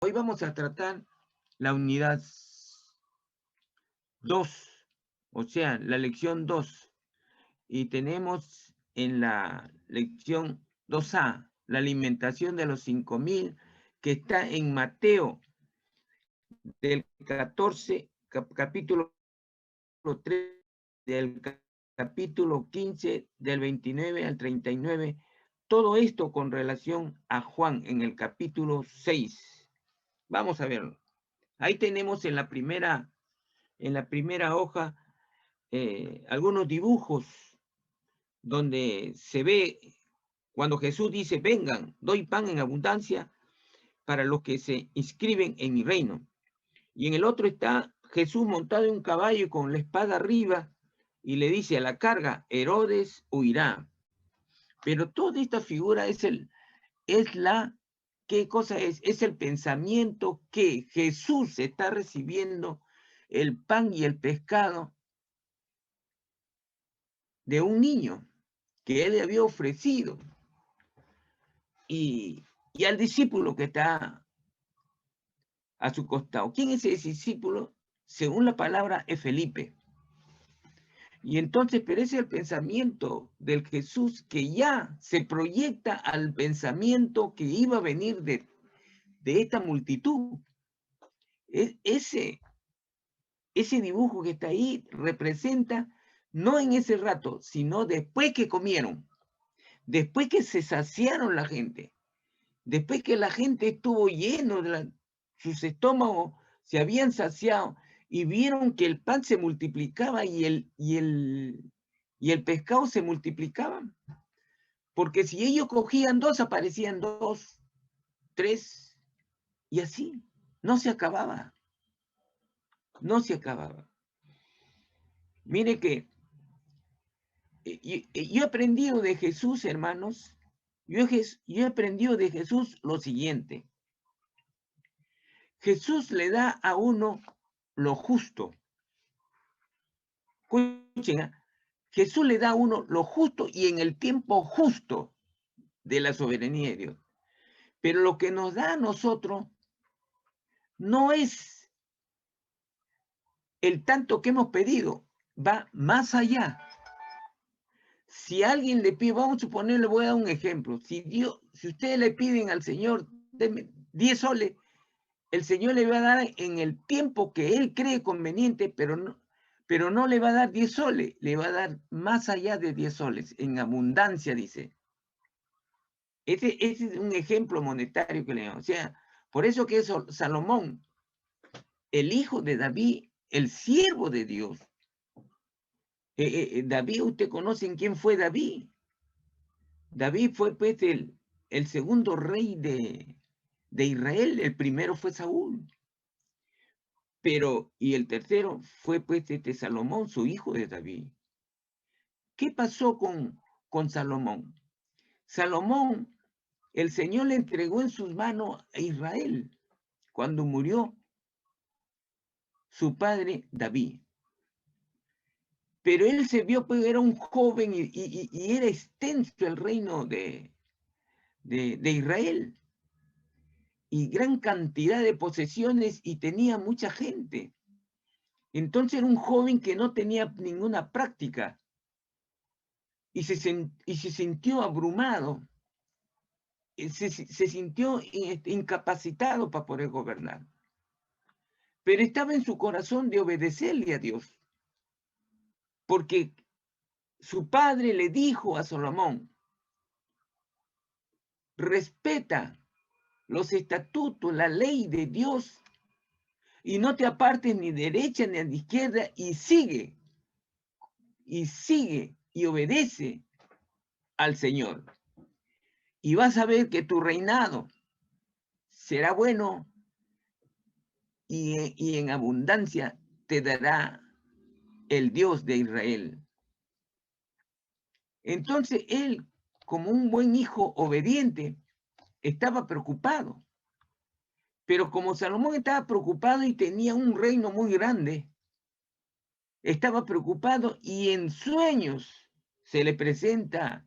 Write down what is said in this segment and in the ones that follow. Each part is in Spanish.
Hoy vamos a tratar la unidad 2, o sea, la lección 2. Y tenemos en la lección 2A, la alimentación de los 5.000, que está en Mateo, del 14, capítulo 3, del capítulo 15, del 29 al 39. Todo esto con relación a Juan en el capítulo 6. Vamos a verlo. Ahí tenemos en la primera hoja algunos dibujos donde se ve cuando Jesús dice: vengan, doy pan en abundancia para los que se inscriben en mi reino. Y en el otro está Jesús montado en un caballo y con la espada arriba, y le dice a la carga: Herodes huirá. Pero toda esta figura ¿qué cosa es? Es el pensamiento que Jesús está recibiendo el pan y el pescado de un niño que él le había ofrecido, y al discípulo que está a su costado. ¿Quién es ese discípulo? Según la palabra, es Felipe. Y entonces, pero ese es el pensamiento del Jesús que ya se proyecta al pensamiento que iba a venir de esta multitud. Ese dibujo que está ahí representa, no en ese rato, sino después que comieron, después que se saciaron la gente, después que la gente estuvo lleno, sus estómagos se habían saciado y vieron que el pan se multiplicaba y el pescado se multiplicaban. Porque si ellos cogían 2, aparecían 2, 3, y así. No se acababa. No se acababa. Mire que yo he aprendido de Jesús, hermanos, yo he aprendido de Jesús lo siguiente. Jesús le da a uno lo justo. Escuchen, Jesús le da a uno lo justo y en el tiempo justo de la soberanía de Dios. Pero lo que nos da a nosotros no es el tanto que hemos pedido, va más allá. Si alguien le pide, vamos a suponer, le voy a dar un ejemplo. Si ustedes le piden al Señor, denme 10 soles, el Señor le va a dar en el tiempo que Él cree conveniente, pero no le va a dar 10 soles, le va a dar más allá de 10 soles, en abundancia, dice. Ese es un ejemplo monetario que le damos. O sea, por eso que es Salomón, el hijo de David, el siervo de Dios. David, ¿usted conoce quién fue David? David fue pues el segundo rey de Israel. El primero fue Saúl. Y el tercero fue pues Salomón, su hijo de David. ¿Qué pasó con Salomón? Salomón, el Señor le entregó en sus manos a Israel cuando murió su padre David. Pero él se vio, pues era un joven y era extenso el reino de Israel. Y gran cantidad de posesiones y tenía mucha gente. Entonces era un joven que no tenía ninguna práctica y se sintió abrumado, se sintió incapacitado para poder gobernar. Pero estaba en su corazón de obedecerle a Dios, porque su padre le dijo a Salomón: respeta los estatutos, la ley de Dios, y no te apartes ni derecha ni a la izquierda, y sigue y obedece al Señor. Y vas a ver que tu reinado será bueno y en abundancia te dará el Dios de Israel. Entonces él, como un buen hijo obediente, estaba preocupado. Pero como Salomón estaba preocupado y tenía un reino muy grande, estaba preocupado y en sueños se le presenta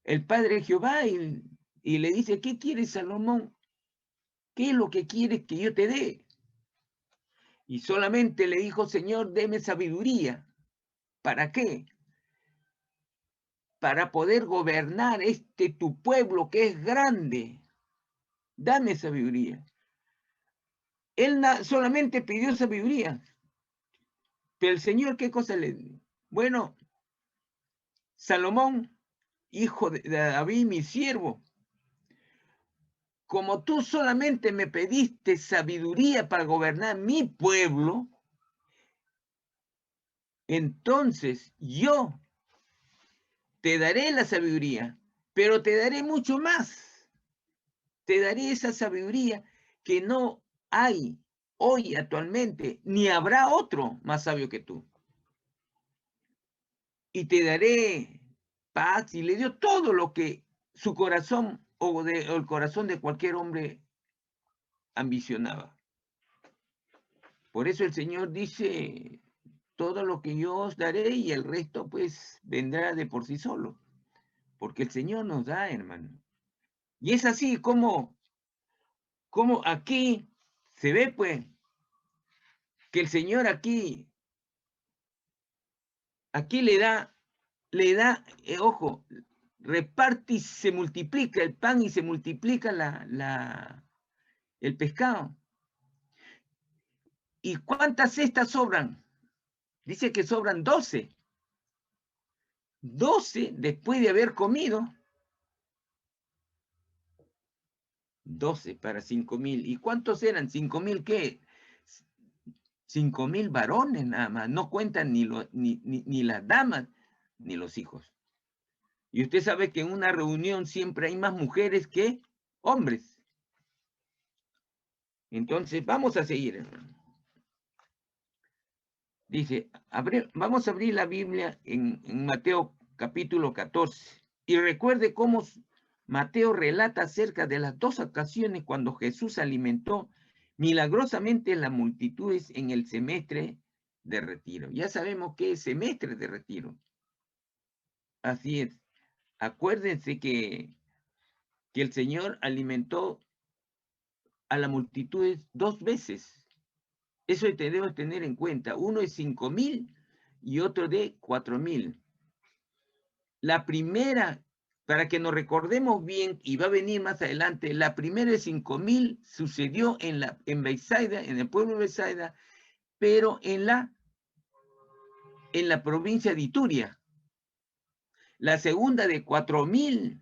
el Padre Jehová y le dice: ¿qué quiere Salomón? ¿qué es lo que quieres que yo te dé? Y solamente le dijo, Señor, deme sabiduría. ¿Para qué? Para poder gobernar tu pueblo que es grande. Dame sabiduría. Él solamente pidió sabiduría. Pero el Señor, ¿qué cosa le dio? Bueno, Salomón, hijo de David, mi siervo, como tú solamente me pediste sabiduría para gobernar mi pueblo, entonces yo te daré la sabiduría, pero te daré mucho más. Te daré esa sabiduría que no hay hoy actualmente, ni habrá otro más sabio que tú. Y te daré paz, y le dio todo lo que su corazón o el corazón de cualquier hombre ambicionaba. Por eso el Señor dice, todo lo que yo os daré y el resto pues vendrá de por sí solo. Porque el Señor nos da, hermano. Y es así como aquí se ve pues que el Señor aquí le da, ojo, reparte y se multiplica el pan y se multiplica el pescado. ¿Y cuántas cestas sobran? Dice que sobran 12. 12 después de haber comido. 12 para 5,000. ¿Y cuántos eran? 5,000, ¿qué? 5,000 varones nada más. No cuentan ni las damas ni los hijos. Y usted sabe que en una reunión siempre hay más mujeres que hombres. Entonces, vamos a seguir, hermano. Dice, vamos a abrir la Biblia en Mateo capítulo 14. Y recuerde cómo Mateo relata acerca de las dos ocasiones cuando Jesús alimentó milagrosamente las multitudes en el semestre de retiro. Ya sabemos qué es semestre de retiro. Así es. Acuérdense que el Señor alimentó a la multitud 2 veces. Eso debemos tener en cuenta. Uno es 5,000 y otro de 4,000. La primera, para que nos recordemos bien, y va a venir más adelante, la primera de 5,000 sucedió en Bethsaida, en el pueblo de Bethsaida, pero en la provincia de Ituria. La segunda de 4,000,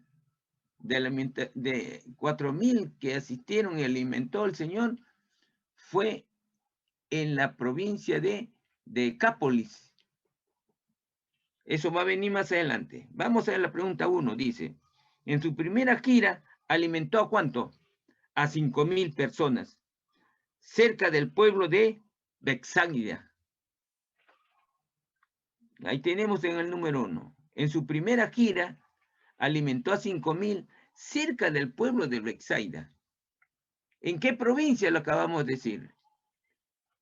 de 4,000 que asistieron y alimentó el Señor, fue en la provincia de Decápolis. Eso va a venir más adelante. Vamos a ver la pregunta 1, dice, en su primera gira, ¿alimentó a cuánto? A 5,000 personas, cerca del pueblo de Bethsaida. Ahí tenemos en el número 1. En su primera gira, alimentó a 5,000 cerca del pueblo de Bethsaida. ¿En qué provincia lo acabamos de decir?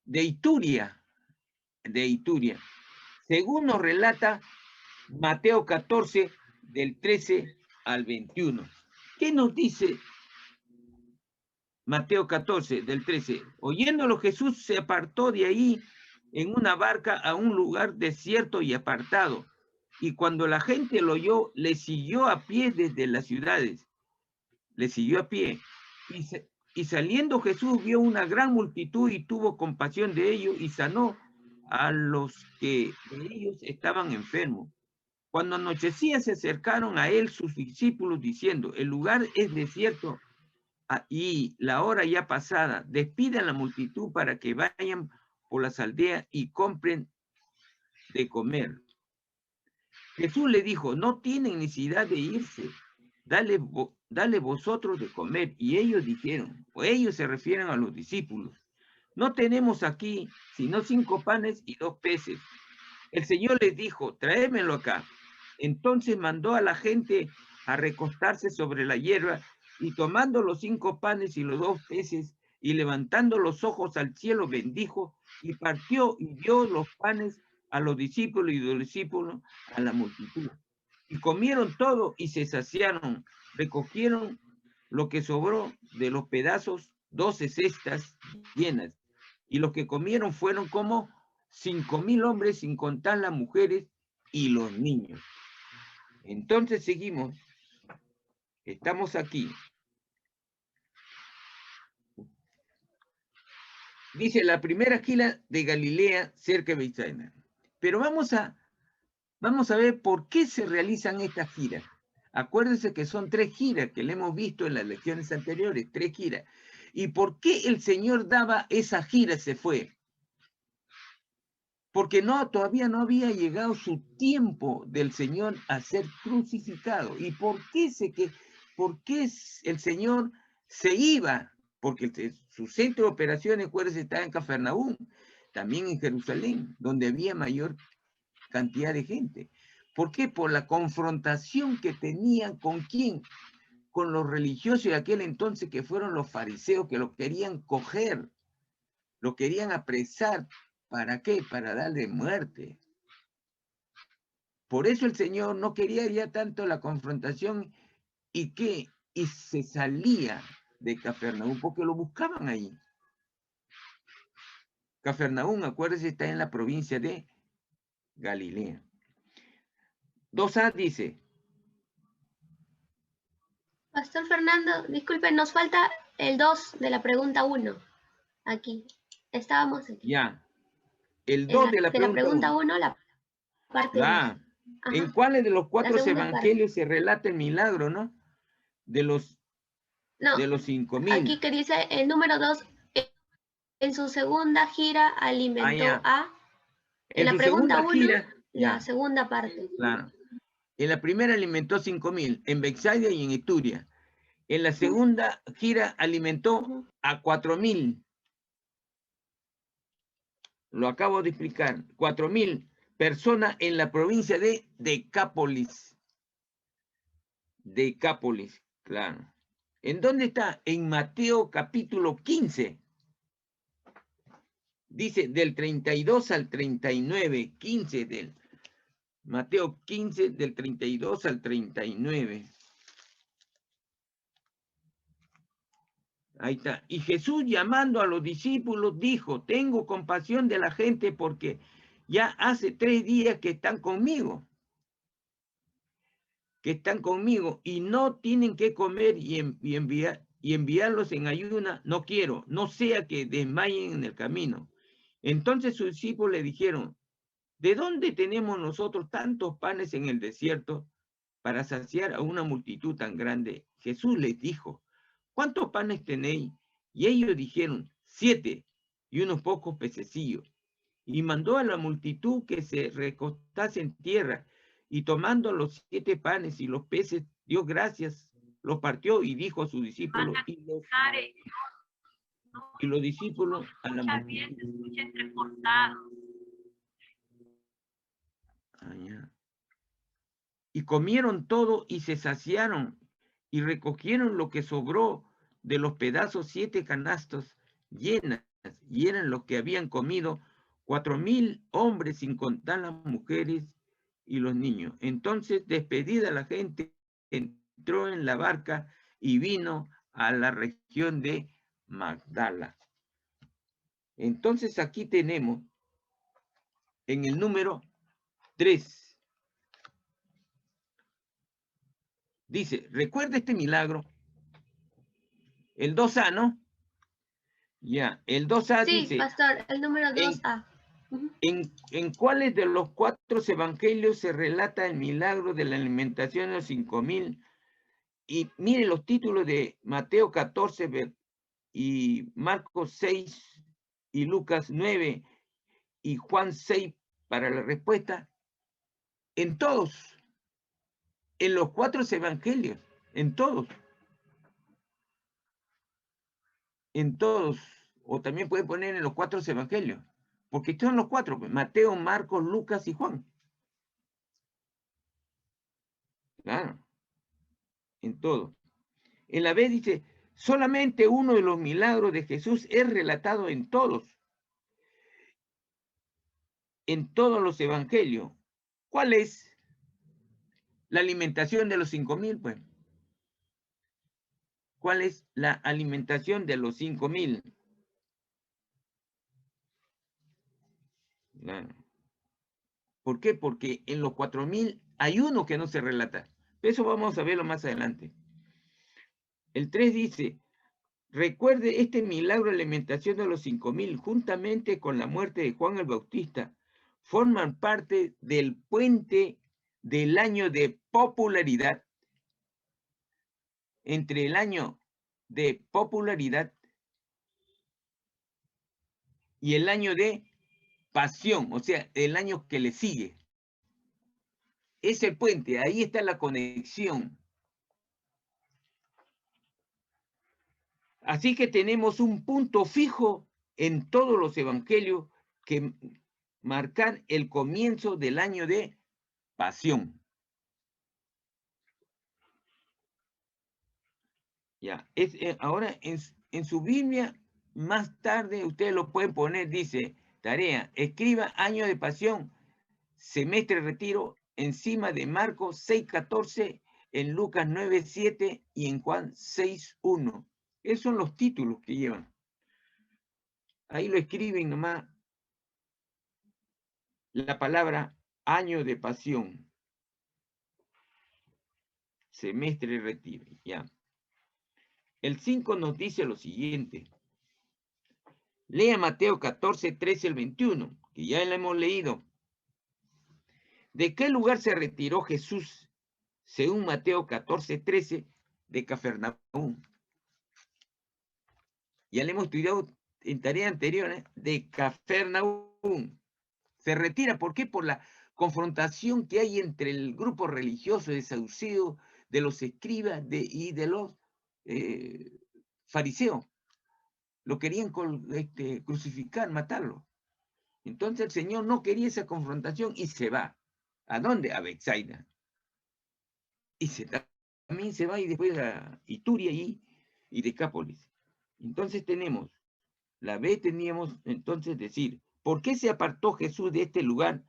De Ituria. De Ituria. Según nos relata Mateo 14, del 13 al 21. ¿Qué nos dice Mateo 14, del 13? Oyéndolo, Jesús se apartó de ahí en una barca a un lugar desierto y apartado. Y cuando la gente lo oyó, le siguió a pie desde las ciudades. Le siguió a pie. Y saliendo Jesús vio una gran multitud y tuvo compasión de ellos y sanó a los que de ellos estaban enfermos. Cuando anochecía se acercaron a él sus discípulos diciendo, el lugar es desierto y la hora ya pasada, despida a la multitud para que vayan por las aldeas y compren de comer. Jesús le dijo, no tienen necesidad de irse, dale vosotros de comer. Y ellos dijeron, o ellos se refieren a los discípulos, no tenemos aquí sino 5 panes y 2 peces. El Señor les dijo, tráemelo acá. Entonces mandó a la gente a recostarse sobre la hierba y tomando los 5 panes y los 2 peces y levantando los ojos al cielo bendijo y partió y dio los panes a los discípulos y los discípulos a la multitud. Y comieron todo y se saciaron, recogieron lo que sobró de los pedazos 12 cestas llenas. Y los que comieron fueron como 5.000 hombres, sin contar las mujeres y los niños. Entonces seguimos. Estamos aquí. Dice la primera gira de Galilea cerca de Bethsaida. Pero vamos a ver por qué se realizan estas giras. Acuérdense que son 3 giras que le hemos visto en las lecciones anteriores, 3 giras. ¿Y por qué el Señor daba esa gira? Se fue. Porque todavía no había llegado su tiempo del Señor a ser crucificado. ¿Y por qué el Señor se iba? Porque su centro de operaciones, acuérdense, estaba en Cafarnaúm, también en Jerusalén, donde había mayor cantidad de gente. ¿Por qué? Por la confrontación que tenían con quién, con los religiosos de aquel entonces, que fueron los fariseos, que lo querían coger, lo querían apresar. ¿Para qué? Para darle muerte. Por eso el Señor no quería ya tanto la confrontación y se salía de Cafarnaúm, porque lo buscaban ahí. Cafarnaúm, acuérdense, está en la provincia de Galilea. 2a dice. Pastor Fernando, disculpe, nos falta el 2 de la pregunta 1. Aquí. Estábamos aquí. Ya. El 2 de la pregunta 1, la parte 2. ¿En cuáles de los 4 evangelios se relata el milagro, no? De los 5.000. Aquí que dice el número 2, en su segunda gira alimentó a... En la pregunta 1, la segunda parte. Claro. En la primera alimentó 5.000, en Bethsaida y en Ituria. En la segunda gira alimentó a 4.000. Lo acabo de explicar. 4.000 personas en la provincia de Decápolis. Decápolis, claro. ¿En dónde está? En Mateo capítulo 15. Dice del 32 al 39. 15 del Mateo 15 del 32 al 39. Ahí está. Y Jesús, llamando a los discípulos, dijo: tengo compasión de la gente, porque ya hace 3 días que están conmigo. Y no tienen que comer, y enviarlos en ayuna no quiero, no sea que desmayen en el camino. Entonces sus discípulos le dijeron: ¿de dónde tenemos nosotros tantos panes en el desierto para saciar a una multitud tan grande? Jesús les dijo: ¿cuántos panes tenéis? Y ellos dijeron: 7, y unos pocos pececillos. Y mandó a la multitud que se recostase en tierra, y tomando los 7 panes y los peces, dio gracias, los partió y dijo a sus discípulos, y los discípulos a la multitud. Y comieron todo y se saciaron, y recogieron lo que sobró de los pedazos 7 canastos llenas, y eran los que habían comido 4.000 hombres, sin contar las mujeres y los niños. Entonces, despedida la gente, entró en la barca y vino a la región de Magdala. Entonces aquí tenemos en el número 3. Dice, recuerda este milagro. El 2a, ¿no? Ya, el 2a sí, dice... pastor, el número 2a. ¿En cuáles de los 4 evangelios se relata el milagro de la alimentación de los 5.000? Y mire los títulos de Mateo 14 y Marcos 6 y Lucas 9 y Juan 6 para la respuesta. En todos, en los 4 evangelios, en todos. En todos, o también puede poner en los 4 evangelios, porque son los 4, Mateo, Marcos, Lucas y Juan. Claro, en todo. En la B dice, solamente uno de los milagros de Jesús es relatado en todos los evangelios. ¿Cuál es? La alimentación de los 5.000, pues. ¿cuál es la alimentación de los 5.000? ¿Por qué? Porque en los 4.000 hay uno que no se relata. Eso vamos a verlo más adelante. El 3 dice, recuerde este milagro de alimentación de los 5.000, juntamente con la muerte de Juan el Bautista, forman parte del puente del año de popularidad, entre el año de popularidad y el año de pasión, o sea, el año que le sigue. Es el puente, ahí está la conexión. Así que tenemos un punto fijo en todos los evangelios que marcar el comienzo del año de pasión. Ya, ahora en su Biblia, más tarde ustedes lo pueden poner, dice, tarea, escriba año de pasión, semestre retiro, encima de Marcos 6:14, en Lucas 9:7 y en Juan 6:1. Esos son los títulos que llevan. Ahí lo escriben nomás la palabra año de pasión, semestre retiro, ya. El 5 nos dice lo siguiente. Lea Mateo 14, 13 al 21, que ya lo hemos leído. ¿De qué lugar se retiró Jesús, según Mateo 14, 13, de Cafarnaúm? Ya le hemos estudiado en tarea anterior, de Cafarnaúm. Se retira, ¿por qué? Por la confrontación que hay entre el grupo religioso de saduceos, de los escribas y de los fariseos. Lo querían crucificar, matarlo. Entonces el Señor no quería esa confrontación y se va. ¿A dónde? A Betsaida. Y también se va y después a Ituria y Decápolis. Entonces teníamos entonces decir, ¿por qué se apartó Jesús de este lugar?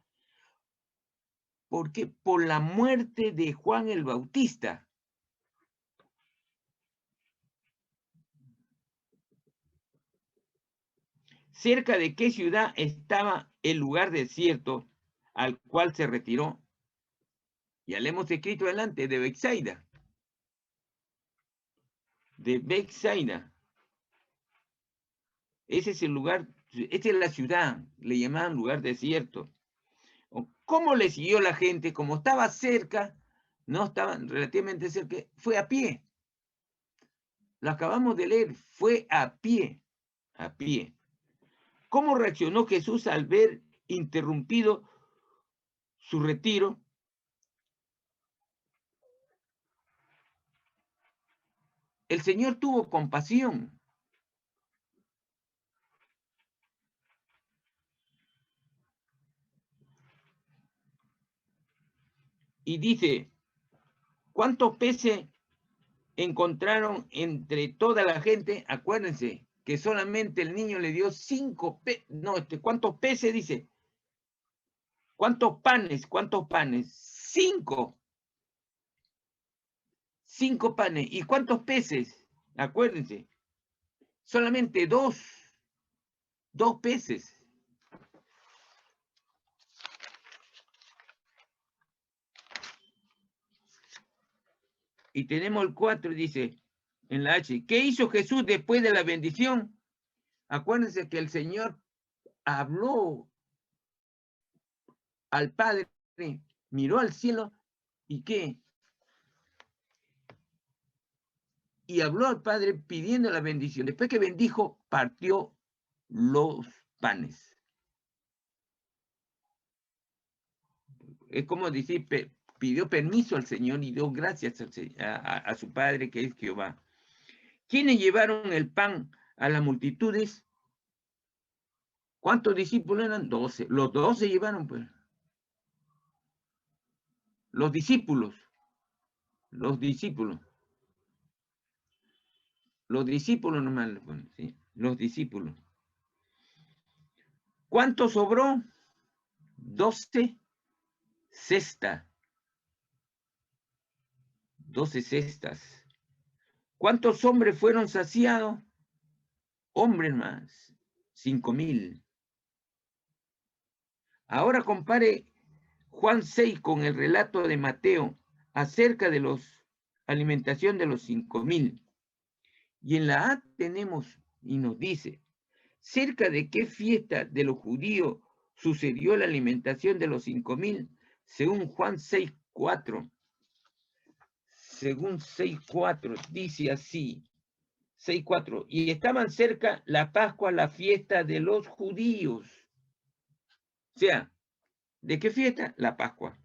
Porque por la muerte de Juan el Bautista. ¿Cerca de qué ciudad estaba el lugar desierto al cual se retiró? Ya le hemos escrito adelante, de Betsaida. De Betsaida. Ese es el lugar, esta es la ciudad, le llamaban lugar desierto. ¿Cómo le siguió la gente? Como estaba cerca, no estaba relativamente cerca, fue a pie. Lo acabamos de leer, fue a pie, a pie. ¿Cómo reaccionó Jesús al ver interrumpido su retiro? El Señor tuvo compasión. Y dice, ¿cuántos peces encontraron entre toda la gente? Acuérdense que solamente el niño le dio 5 peces. No, ¿cuántos peces dice? ¿Cuántos panes? ¿Cuántos panes? 5. 5 panes. ¿Y cuántos peces? Acuérdense. Solamente 2. 2 peces. Y tenemos el 4, dice, en la H. ¿Qué hizo Jesús después de la bendición? Acuérdense que el Señor habló al Padre, miró al cielo, ¿y qué? Y habló al Padre pidiendo la bendición. Después que bendijo, partió los panes. Es como decir, pidió permiso al Señor y dio gracias a su Padre, que es Jehová. ¿Quiénes llevaron el pan a las multitudes? ¿Cuántos discípulos eran? 12. Los 12 llevaron, pues. Los discípulos. Los discípulos nomás, ¿sí? Los discípulos. ¿Cuánto sobró? 12 cestas. 12 cestas. ¿Cuántos hombres fueron saciados? Hombres más, 5.000. Ahora compare Juan 6 con el relato de Mateo acerca de la alimentación de los 5.000. Y en la A tenemos y nos dice, ¿cerca de qué fiesta de los judíos sucedió la alimentación de los 5.000? Según Juan 6:4. Según 6:4 dice así, 6:4, y estaban cerca la Pascua, la fiesta de los judíos. O sea, ¿de qué fiesta? La Pascua.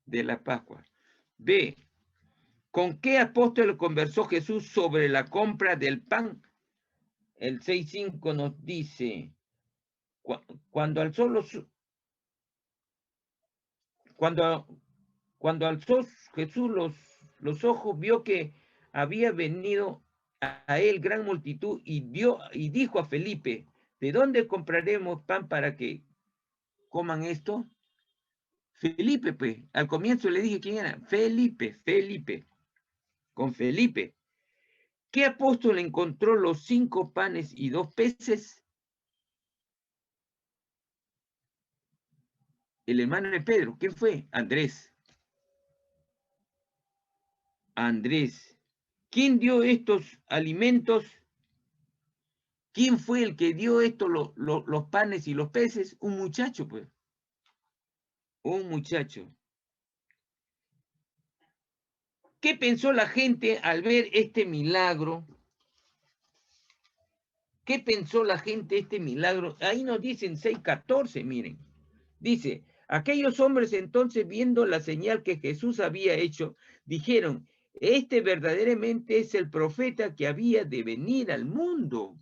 De la Pascua. B, ¿con qué apóstol conversó Jesús sobre la compra del pan? El 6:5 nos dice, cuando alzó Jesús los ojos, vio que había venido a él gran multitud y dijo a Felipe, ¿de dónde compraremos pan para que coman esto? Felipe, pues, al comienzo le dije quién era. Felipe. Con Felipe. ¿Qué apóstol encontró los 5 panes y 2 peces? El hermano de Pedro. ¿Quién fue? Andrés. ¿Quién dio estos alimentos? ¿Quién fue el que dio esto, los panes y los peces? Un muchacho, pues. Un muchacho. ¿Qué pensó la gente al ver este milagro? ¿Qué pensó la gente este milagro? Ahí nos dicen 6:14, miren. Dice, aquellos hombres entonces, viendo la señal que Jesús había hecho, dijeron, este verdaderamente es el profeta que había de venir al mundo.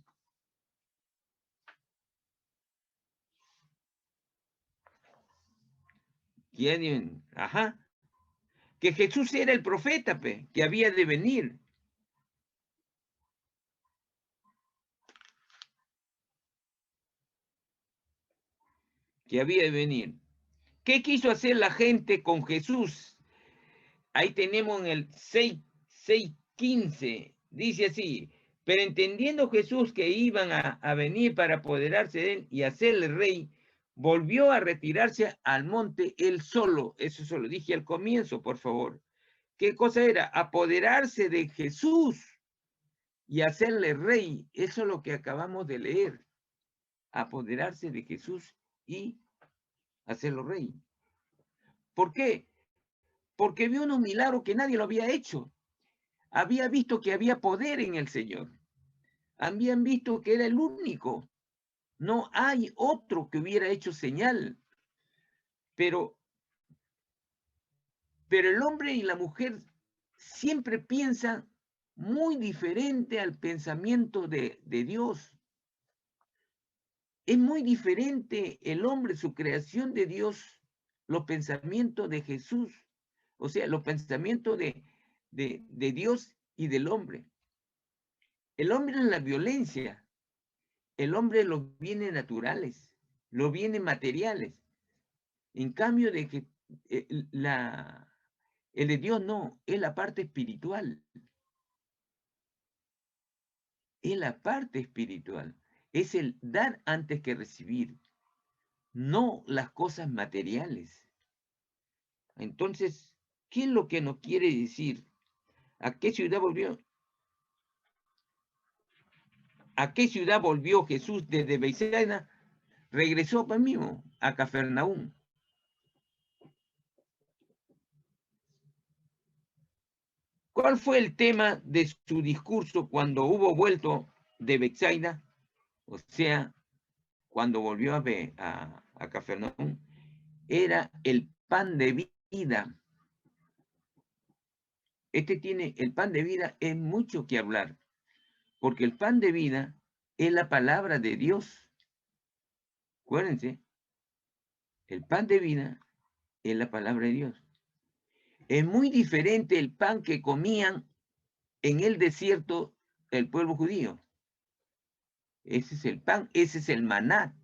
¿Quién? Ajá. Que Jesús era el profeta, que había de venir. Que había de venir. ¿Qué quiso hacer la gente con Jesús? Ahí tenemos en el 6:15, dice así, pero entendiendo Jesús que iban a venir para apoderarse de él y hacerle rey, volvió a retirarse al monte él solo. Eso se lo dije al comienzo, por favor. ¿Qué cosa era? Apoderarse de Jesús y hacerle rey. Eso es lo que acabamos de leer. Apoderarse de Jesús y hacerlo rey. ¿Por qué? Porque vio unos milagros que nadie lo había hecho. Había visto que había poder en el Señor. Habían visto que era el único. No hay otro que hubiera hecho señal. Pero el hombre y la mujer siempre piensan muy diferente al pensamiento de Dios. Es muy diferente el hombre, su creación de Dios, los pensamientos de Jesús. O sea, los pensamientos de Dios y del hombre. El hombre es la violencia. El hombre los bienes naturales, los bienes materiales. En cambio de que el de Dios no, es la parte espiritual. Es la parte espiritual. Es el dar antes que recibir, no las cosas materiales. Entonces, ¿qué es lo que nos quiere decir? ¿A qué ciudad volvió? ¿A qué ciudad volvió Jesús desde Betsaida? Regresó para mismo, a Cafarnaúm. ¿Cuál fue el tema de su discurso cuando hubo vuelto de Betsaida? O sea, cuando volvió a Cafarnaúm, era el pan de vida. El pan de vida es mucho que hablar, porque el pan de vida es la palabra de Dios. Acuérdense, el pan de vida es la palabra de Dios. Es muy diferente el pan que comían en el desierto el pueblo judío. Ese es el pan, ese es el maná.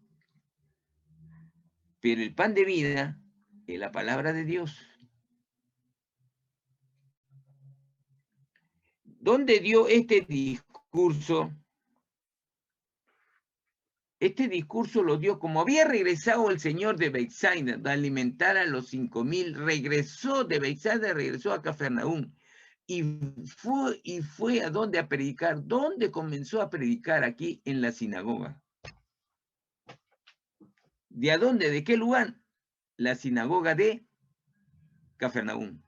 Pero el pan de vida Es la palabra de Dios. ¿Dónde dio este discurso? Este discurso lo dio como había regresado el Señor de Betsaida de alimentar a los 5,000, regresó de Betsaida, regresó a Cafarnaúm y fue a dónde a predicar. ¿Dónde comenzó a predicar? Aquí en la sinagoga. ¿De a dónde? ¿De qué lugar? La sinagoga de Cafarnaúm.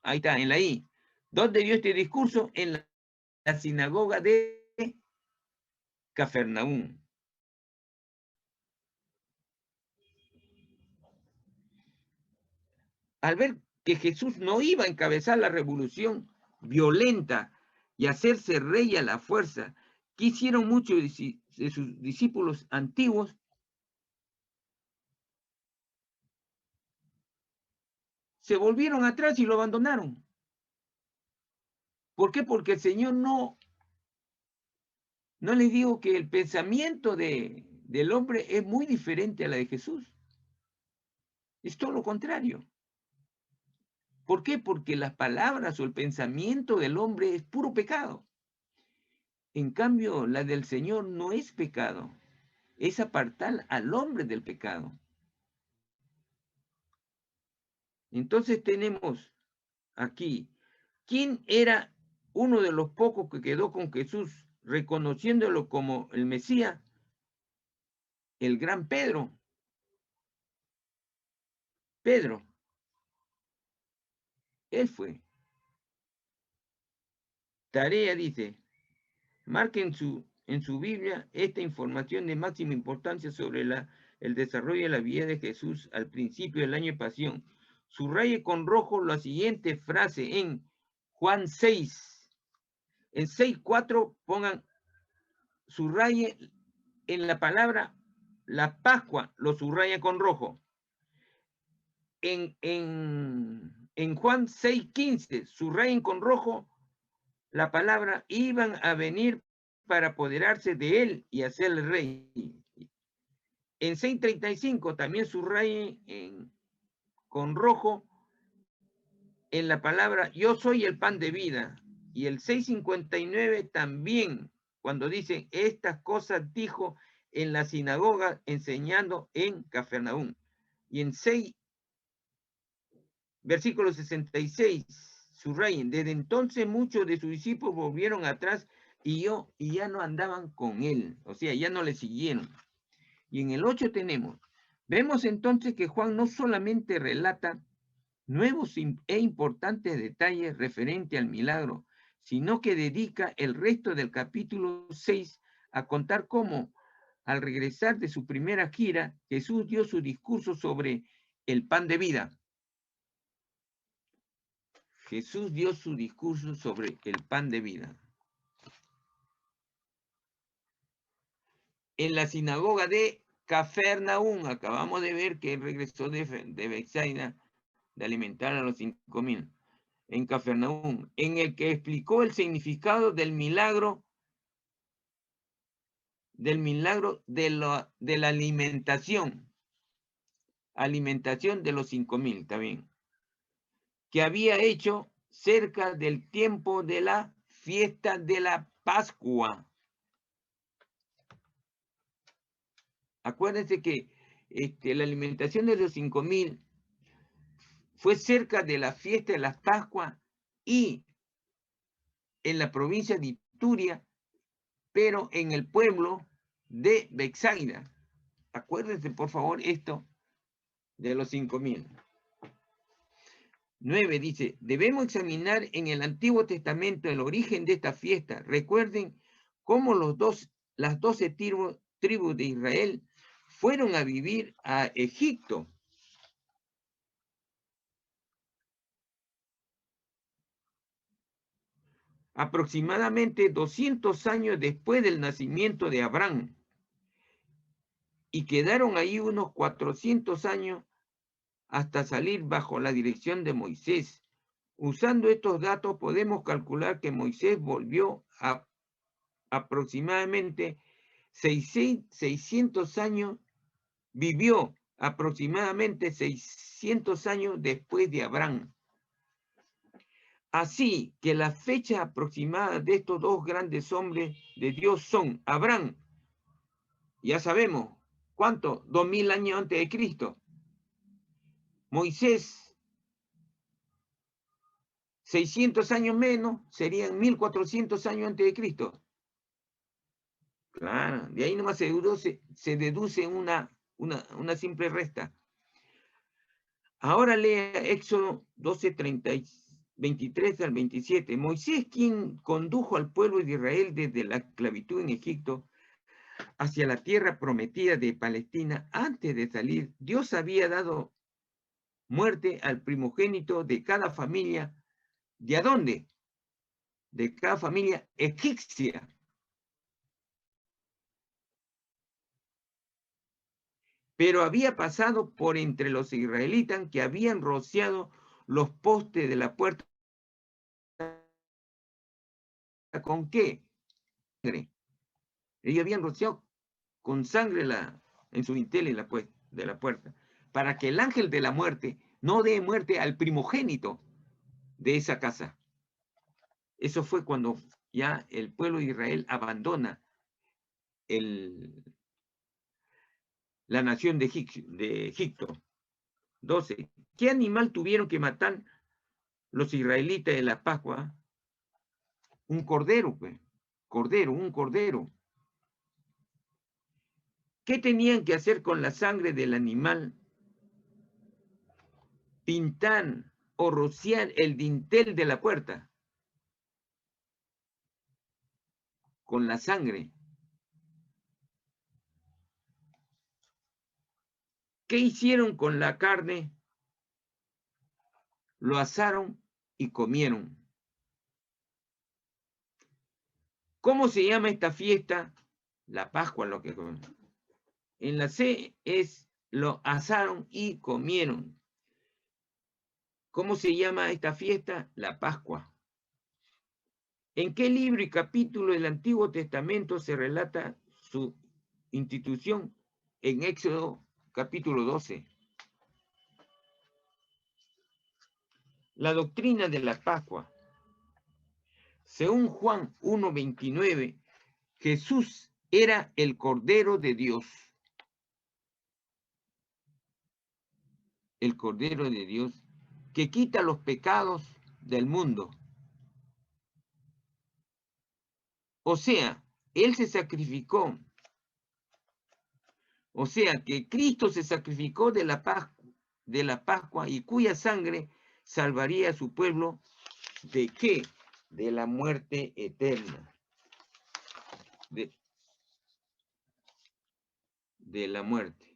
Ahí está, en la I. ¿Dónde dio este discurso? En la sinagoga de Cafarnaúm. Al ver que Jesús no iba a encabezar la revolución violenta y hacerse rey a la fuerza, que hicieron muchos de sus discípulos antiguos, se volvieron atrás y lo abandonaron. ¿Por qué? Porque el Señor no les digo que el pensamiento del hombre es muy diferente a la de Jesús. Es todo lo contrario. ¿Por qué? Porque las palabras o el pensamiento del hombre es puro pecado. En cambio, la del Señor no es pecado. Es apartar al hombre del pecado. Entonces tenemos aquí, ¿quién era uno de los pocos que quedó con Jesús, reconociéndolo como el Mesías? El gran Pedro. Pedro. Él fue. Tarea dice, marquen en su Biblia esta información de máxima importancia sobre el desarrollo de la vida de Jesús al principio del año de pasión. Subraye con rojo la siguiente frase en Juan 6. En 6:4 pongan, subraye en la palabra la Pascua, lo subraya con rojo. En Juan 6:15, subrayen con rojo la palabra, iban a venir para apoderarse de él y hacerle rey. En 6:35 también subrayen con rojo en la palabra, yo soy el pan de vida. Y el 6:59 también, cuando dice, estas cosas dijo en la sinagoga enseñando en Cafarnaúm. Y en 6, versículo 66, subrayen, desde entonces muchos de sus discípulos volvieron atrás y ya no andaban con él, o sea, ya no le siguieron. Y en el 8 vemos entonces que Juan no solamente relata nuevos e importantes detalles referentes al milagro, sino que dedica el resto del capítulo 6 a contar cómo, al regresar de su primera gira, Jesús dio su discurso sobre el pan de vida. Jesús dio su discurso sobre el pan de vida. En la sinagoga de Cafarnaúm, acabamos de ver que él regresó de Betsaida de alimentar a los 5,000. En Cafarnaúm, en el que explicó el significado del milagro de la alimentación de los 5,000 también, que había hecho cerca del tiempo de la fiesta de la Pascua. Acuérdense que la alimentación de los 5,000 fue cerca de la fiesta de la Pascua y en la provincia de Ituria, pero en el pueblo de Betsaida. Acuérdense, por favor, esto de los 5,000. 9 dice, debemos examinar en el Antiguo Testamento el origen de esta fiesta. Recuerden cómo las 12 tribus de Israel fueron a vivir a Egipto. Aproximadamente 200 años después del nacimiento de Abraham. Y quedaron ahí unos 400 años hasta salir bajo la dirección de Moisés. Usando estos datos podemos calcular que Moisés volvió a aproximadamente 600 años, vivió aproximadamente 600 años después de Abraham. Así que la fecha aproximada de estos dos grandes hombres de Dios son Abraham, ya sabemos, ¿cuánto? 2000 años antes de Cristo. Moisés, 600 años menos, serían 1400 años antes de Cristo. Claro, de ahí nomás se deduce una simple resta. Ahora lea Éxodo 12, 23 al 27. Moisés, quien condujo al pueblo de Israel desde la esclavitud en Egipto hacia la tierra prometida de Palestina, antes de salir, Dios había dado muerte al primogénito de cada familia. ¿De a dónde? De cada familia egipcia. Pero había pasado por entre los israelitas que habían rociado los postes de la puerta. ¿Con qué? Sangre. Ellos habían rociado con sangre en su dintel de la puerta, para que el ángel de la muerte no dé muerte al primogénito de esa casa. Eso fue cuando ya el pueblo de Israel abandona la nación de Egipto. 12. ¿Qué animal tuvieron que matar los israelitas de la Pascua? Un cordero, pues. Un cordero. ¿Qué tenían que hacer con la sangre del animal? Pintar o rociar el dintel de la puerta con la sangre. ¿Qué hicieron con la carne? Lo asaron y comieron. ¿Cómo se llama esta fiesta? La Pascua, lo que en la C es lo asaron y comieron. ¿Cómo se llama esta fiesta? La Pascua. ¿En qué libro y capítulo del Antiguo Testamento se relata su institución? En Éxodo capítulo 12. La doctrina de la Pascua. Según Juan 1:29, Jesús era el Cordero de Dios. El Cordero de Dios que quita los pecados del mundo. O sea, Él se sacrificó. O sea, que Cristo se sacrificó de la Pascua y cuya sangre salvaría a su pueblo. ¿De qué? De la muerte eterna. De la muerte.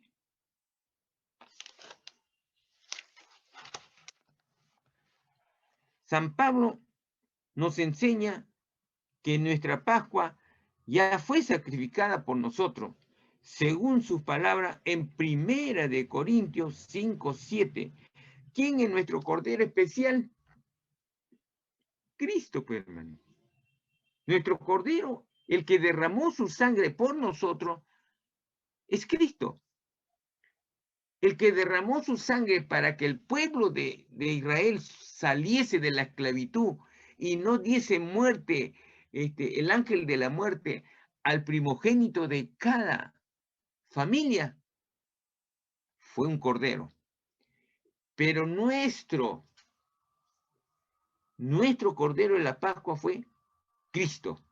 San Pablo nos enseña que nuestra Pascua ya fue sacrificada por nosotros, según sus palabras en 1 de Corintios 5:7. ¿Quién es nuestro Cordero especial? Cristo, pues, hermano. Nuestro Cordero, el que derramó su sangre por nosotros, es Cristo. El que derramó su sangre para que el pueblo de Israel saliese de la esclavitud y no diese muerte, el ángel de la muerte, al primogénito de cada familia, fue un cordero. Pero nuestro cordero de la Pascua fue Cristo.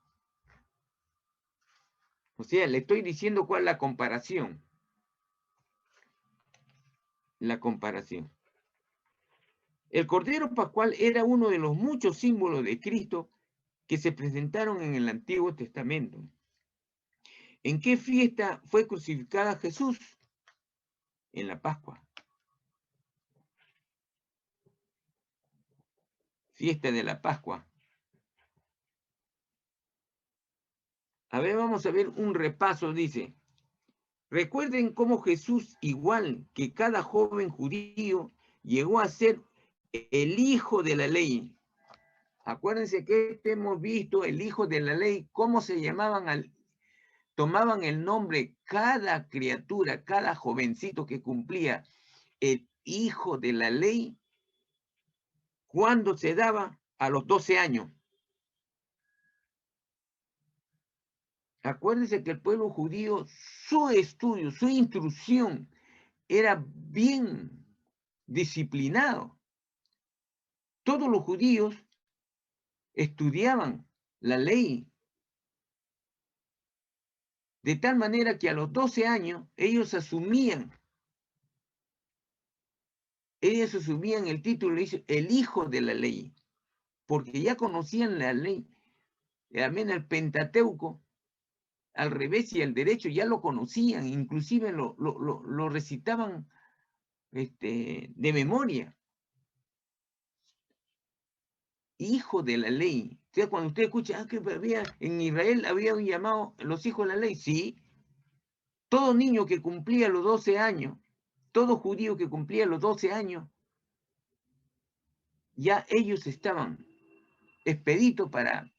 O sea, le estoy diciendo cuál es la comparación. La comparación. El Cordero Pascual era uno de los muchos símbolos de Cristo que se presentaron en el Antiguo Testamento. ¿En qué fiesta fue crucificada Jesús? En la Pascua. Fiesta de la Pascua. A ver, vamos a ver un repaso, dice. Recuerden cómo Jesús, igual que cada joven judío, llegó a ser el hijo de la ley. Acuérdense que hemos visto el hijo de la ley, cómo se llamaban tomaban el nombre, cada criatura, cada jovencito que cumplía el hijo de la ley, cuando se daba a los 12 años. Acuérdense que el pueblo judío, su estudio, su instrucción era bien disciplinado. Todos los judíos estudiaban la ley, de tal manera que a los 12 años ellos asumían el título, el hijo de la ley, porque ya conocían la ley, también el Pentateuco, al revés y al derecho, ya lo conocían, inclusive lo recitaban de memoria. Hijo de la ley. O sea, cuando usted escucha que en Israel había un llamado los hijos de la ley, sí. Todo niño que cumplía los 12 años, todo judío que cumplía los 12 años, ya ellos estaban expeditos para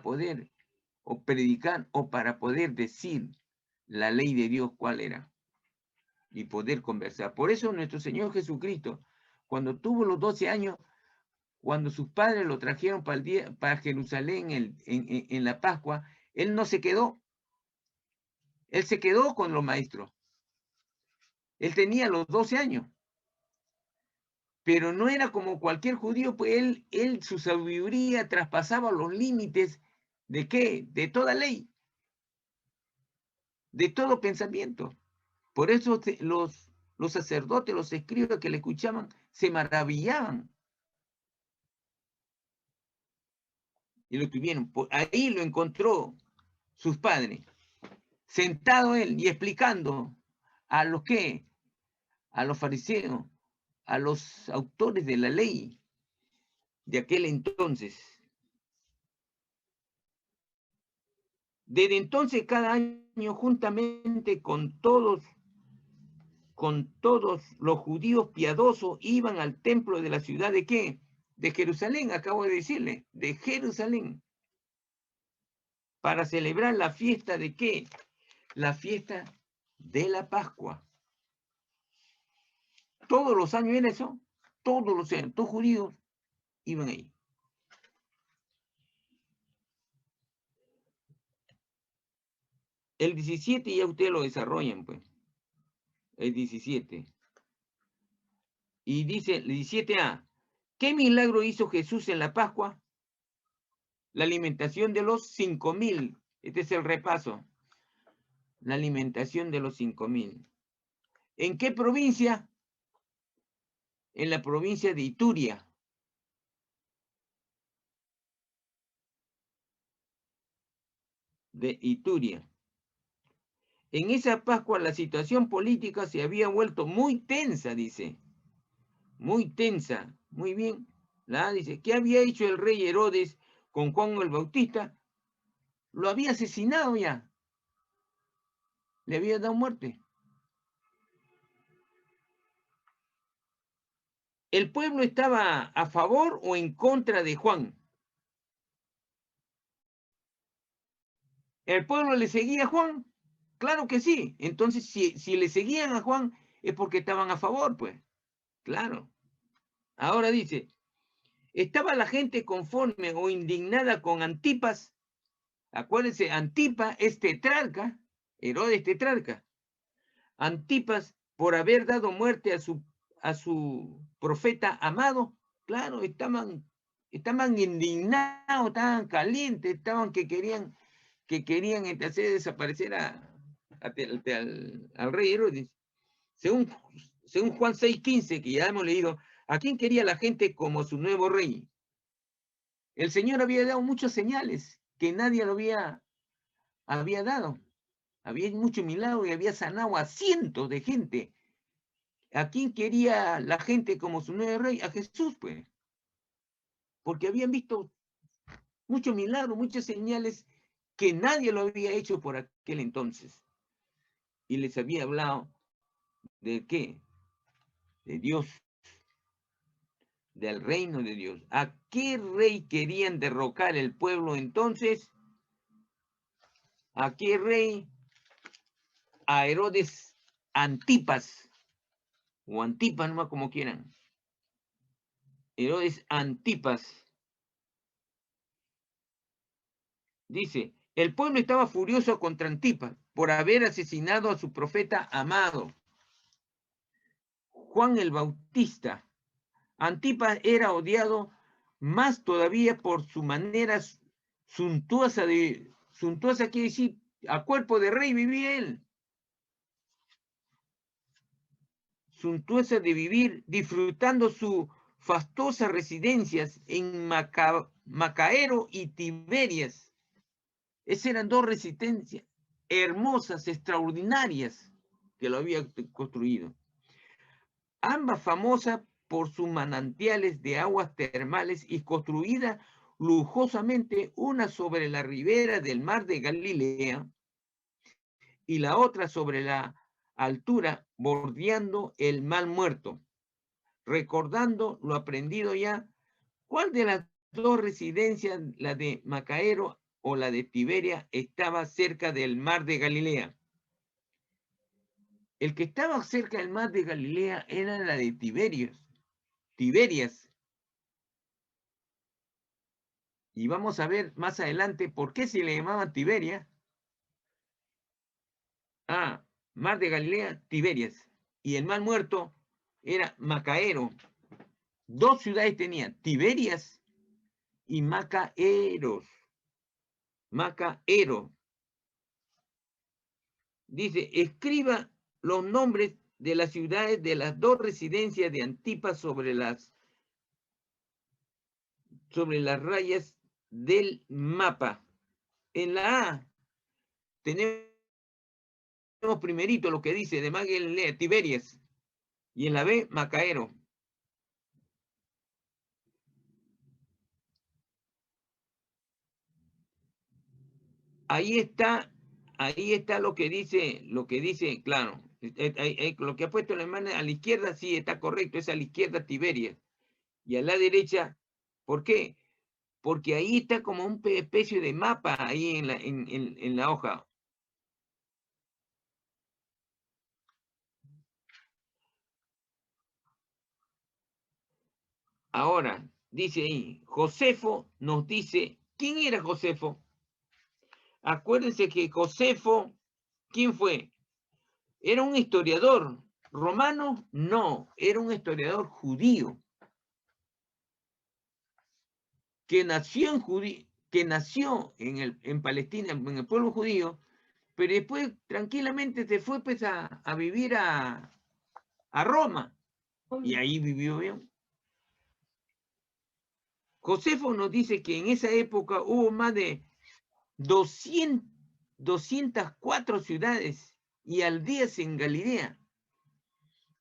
poder o predicar o para poder decir la ley de Dios cuál era y poder conversar. Por eso nuestro Señor Jesucristo, cuando tuvo los 12 años, cuando sus padres lo trajeron para Jerusalén en la Pascua, él no se quedó. Él se quedó con los maestros. Él tenía los 12 años. Pero no era como cualquier judío, pues él su sabiduría traspasaba los límites ¿de qué? De toda ley, de todo pensamiento. Por eso los sacerdotes, los escribas que le escuchaban, se maravillaban. Y lo tuvieron. Ahí lo encontró sus padres, sentado él y explicando a los que, a los fariseos, a los autores de la ley de aquel entonces. Desde entonces, cada año, juntamente con todos los judíos piadosos, iban al templo de la ciudad de ¿qué? De Jerusalén, acabo de decirle, de Jerusalén, para celebrar la fiesta de ¿qué? La fiesta de la Pascua. Todos los años era eso, todos los años, todos judíos iban ahí. El 17 ya ustedes lo desarrollan, pues. El 17. Y dice el 17a, ¿qué milagro hizo Jesús en la Pascua? La alimentación de los 5.000. Este es el repaso. La alimentación de los 5.000. ¿En qué provincia? En la provincia de Ituria. De Ituria. En esa Pascua la situación política se había vuelto muy tensa, dice. Muy tensa. Muy bien. Dice, ¿qué había hecho el rey Herodes con Juan el Bautista? Lo había asesinado ya. Le había dado muerte. ¿El pueblo estaba a favor o en contra de Juan? ¿El pueblo le seguía a Juan? Claro que sí. Entonces, si le seguían a Juan, es porque estaban a favor, pues. Claro. Ahora dice, ¿estaba la gente conforme o indignada con Antipas? Acuérdense, Antipas es tetrarca, Herodes tetrarca. Antipas, por haber dado muerte a su profeta amado, claro, estaban indignados, estaban calientes, estaban que querían hacer desaparecer al rey Herodes. Según Juan 6:15, que ya hemos leído, ¿a quién quería la gente como su nuevo rey? El Señor había dado muchas señales que nadie lo había dado. Había mucho milagro y había sanado a cientos de gente. ¿A quién quería la gente como su nuevo rey? A Jesús, pues. Porque habían visto muchos milagros, muchas señales que nadie lo había hecho por aquel entonces. Y les había hablado ¿de qué? De Dios, del reino de Dios. ¿A qué rey querían derrocar el pueblo entonces? ¿A qué rey? A Herodes Antipas, o Antipas, nomás como quieran. Herodes Antipas. Dice, el pueblo estaba furioso contra Antipas por haber asesinado a su profeta amado, Juan el Bautista. Antipas era odiado más todavía por su manera suntuosa quiere decir, a cuerpo de rey vivía él. Suntuosa de vivir, disfrutando su fastosas residencias en Macaero y Tiberias. Esas eran dos residencias hermosas, extraordinarias, que lo había construido. Ambas famosas por sus manantiales de aguas termales y construidas lujosamente, una sobre la ribera del mar de Galilea y la otra sobre la altura bordeando el mar Muerto. Recordando lo aprendido ya, ¿cuál de las dos residencias, la de Macaero o la de Tiberia, estaba cerca del mar de Galilea? El que estaba cerca del mar de Galilea era la de Tiberias. Y vamos a ver más adelante por qué se le llamaba Tiberia. Ah, mar de Galilea, Tiberias. Y el mar Muerto era Macaero. Dos ciudades tenía, Tiberias y Macaeros. Macaero. Dice, escriba los nombres de las ciudades de las dos residencias de Antipas sobre las rayas del mapa. En la A tenemos primerito lo que dice de Galilea, Tiberias, y en la B, Macaero. Ahí está lo que dice, claro, lo que ha puesto la mano a la izquierda, sí, está correcto, es a la izquierda Tiberias, y a la derecha, ¿por qué? Porque ahí está como una especie de mapa ahí en la hoja. Ahora, dice ahí, Josefo nos dice, ¿quién era Josefo? Acuérdense que Josefo, ¿quién fue? ¿Era un historiador romano? No, era un historiador judío. Que nació en Palestina, en el pueblo judío, pero después tranquilamente se fue pues a vivir a Roma, y ahí vivió bien. Josefo nos dice que en esa época hubo más de 204 ciudades y aldeas en Galilea.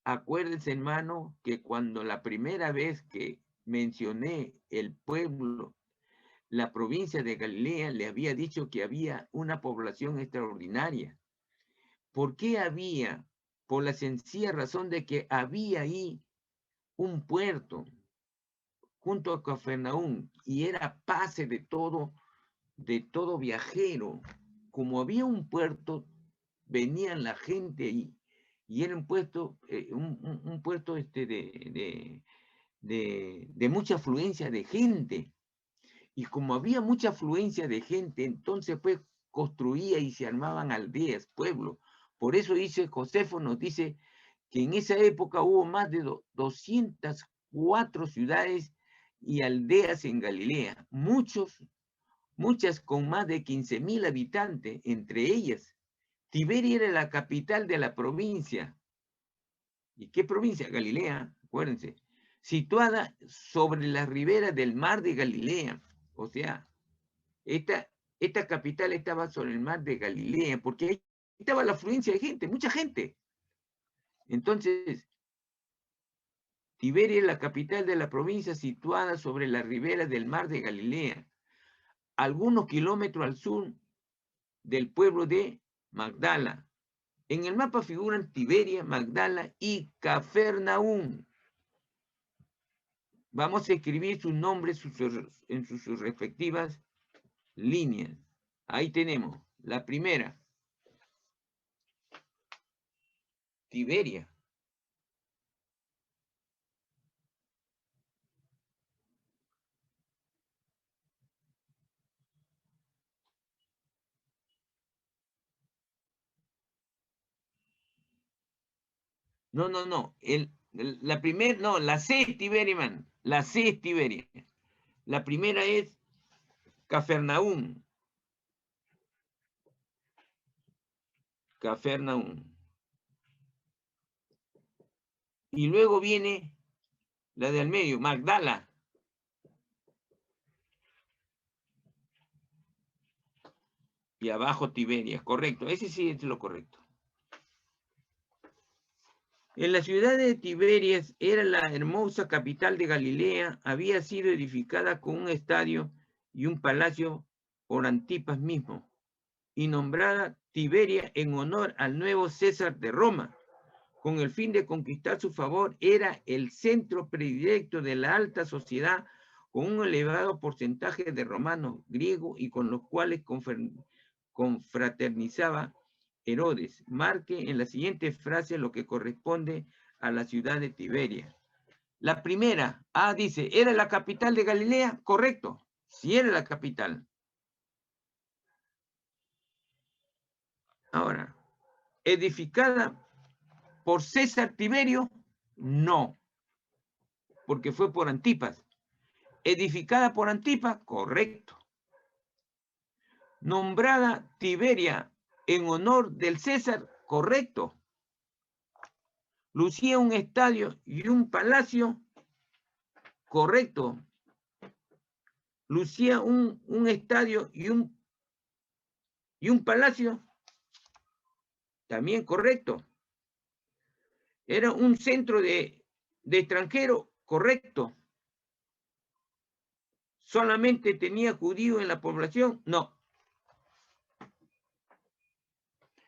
Acuérdense, hermano, que cuando la primera vez que mencioné el pueblo, la provincia de Galilea, le había dicho que había una población extraordinaria. ¿Por qué había? Por la sencilla razón de que había ahí un puerto junto a Cafarnaúm y era pase de todo viajero. Como había un puerto, venían la gente ahí y era un puerto de mucha afluencia de gente. Y como había mucha afluencia de gente, entonces pues construía y se armaban aldeas, pueblos. Por eso dice, Josefo nos dice que en esa época hubo más de 204 ciudades y aldeas en Galilea, muchas con más de 15,000 habitantes, entre ellas. Tiberia era la capital de la provincia. ¿Y qué provincia? Galilea, acuérdense. Situada sobre la ribera del mar de Galilea. O sea, esta capital estaba sobre el mar de Galilea, porque ahí estaba la afluencia de gente, mucha gente. Entonces, Tiberia es la capital de la provincia situada sobre la ribera del mar de Galilea, algunos kilómetros al sur del pueblo de Magdala. En el mapa figuran Tiberia, Magdala y Cafarnaúm. Vamos a escribir sus nombres en sus respectivas líneas. Ahí tenemos La primera, Tiberia. No. La primera, no, la C es Tiberia, man. La C es Tiberia. La primera es Cafarnaúm. Cafarnaúm. Y luego viene la de al medio, Magdala. Y abajo Tiberias, correcto. Ese sí es lo correcto. En la ciudad de Tiberias era la hermosa capital de Galilea, había sido edificada con un estadio y un palacio por Antipas mismo, y nombrada Tiberia en honor al nuevo César de Roma. Con el fin de conquistar su favor, era el centro predilecto de la alta sociedad, con un elevado porcentaje de romanos, griegos y con los cuales confraternizaba Herodes. Marque en la siguiente frase lo que corresponde a la ciudad de Tiberia. La primera, dice, ¿era la capital de Galilea? Correcto, sí era la capital. Ahora, edificada por César Tiberio, no, porque fue por Antipas. Edificada por Antipas, correcto. Nombrada Tiberia en honor del César, correcto. Lucía un estadio y un palacio, correcto. Lucía un estadio y un palacio, también correcto. Era un centro de extranjero, correcto. ¿Solamente tenía judíos en la población? No.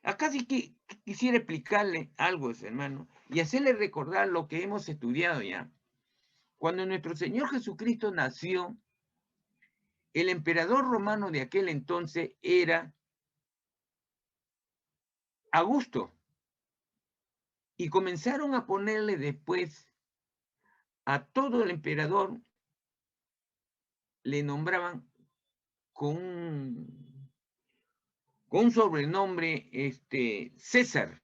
Acá sí que quisiera explicarle algo, hermano, y hacerle recordar lo que hemos estudiado ya. Cuando nuestro Señor Jesucristo nació, el emperador romano de aquel entonces era Augusto. Y comenzaron a ponerle después a todo el emperador, le nombraban con un sobrenombre, César.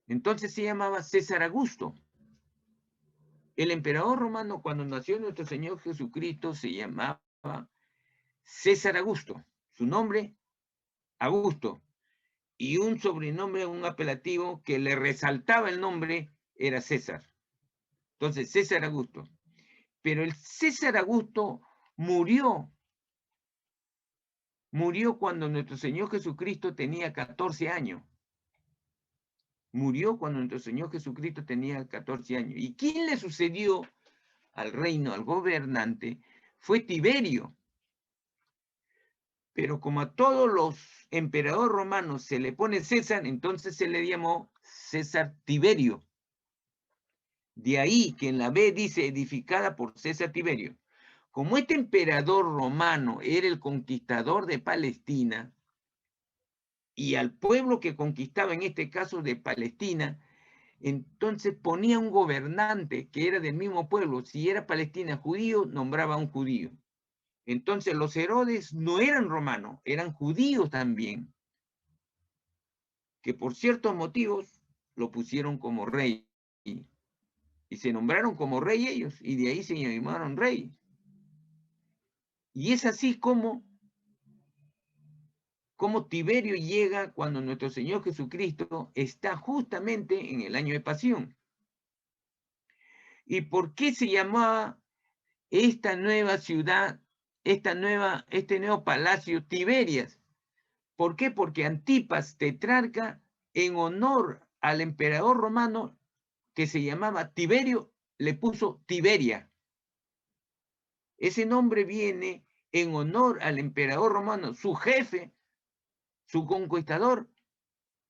Entonces se llamaba César Augusto. El emperador romano, cuando nació nuestro Señor Jesucristo, se llamaba César Augusto. Su nombre, Augusto. Y un sobrenombre, un apelativo que le resaltaba el nombre, era César. Entonces, César Augusto. Pero el César Augusto murió cuando nuestro Señor Jesucristo tenía 14 años. Murió cuando nuestro Señor Jesucristo tenía 14 años. ¿Y quién le sucedió al reino, al gobernante? Fue Tiberio. Pero como a todos los emperadores romanos se le pone César, entonces se le llamó César Tiberio. De ahí que en la B dice edificada por César Tiberio. Como este emperador romano era el conquistador de Palestina, y al pueblo que conquistaba, en este caso de Palestina, entonces ponía un gobernante que era del mismo pueblo. Si era Palestina judío, nombraba a un judío. Entonces los Herodes no eran romanos, eran judíos también, que por ciertos motivos lo pusieron como rey. Y se nombraron como rey ellos, y de ahí se llamaron rey. Y es así como Tiberio llega cuando nuestro Señor Jesucristo está justamente en el año de pasión. ¿Y por qué se llamaba esta nueva ciudad, este nuevo palacio Tiberias? ¿Por qué? Porque Antipas, tetrarca, en honor al emperador romano que se llamaba Tiberio, le puso Tiberia. Ese nombre viene en honor al emperador romano, su jefe, su conquistador,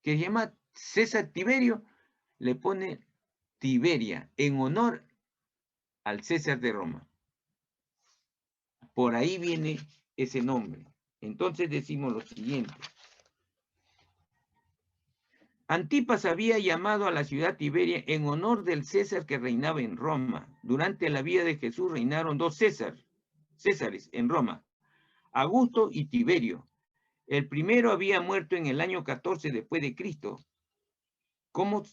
que se llama César Tiberio, le pone Tiberia, en honor al César de Roma. Por ahí viene ese nombre. Entonces decimos lo siguiente. Antipas había llamado a la ciudad Tiberia en honor del César que reinaba en Roma. Durante la vida de Jesús reinaron dos Césares en Roma, Augusto y Tiberio. El primero había muerto en el año 14 después de Cristo. ¿Cómo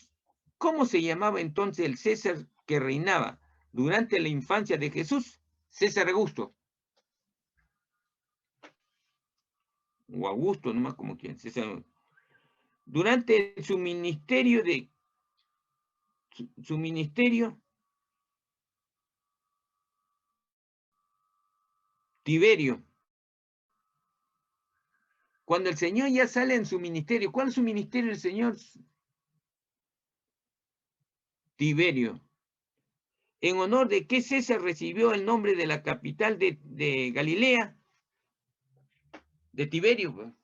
se llamaba entonces el César que reinaba durante la infancia de Jesús? César Augusto. O Augusto, nomás como quien. César. Durante su ministerio Tiberio. Cuando el Señor ya sale en su ministerio, ¿cuál es su ministerio del Señor? Tiberio. ¿En honor de qué César recibió el nombre de la capital de Galilea? De Tiberio.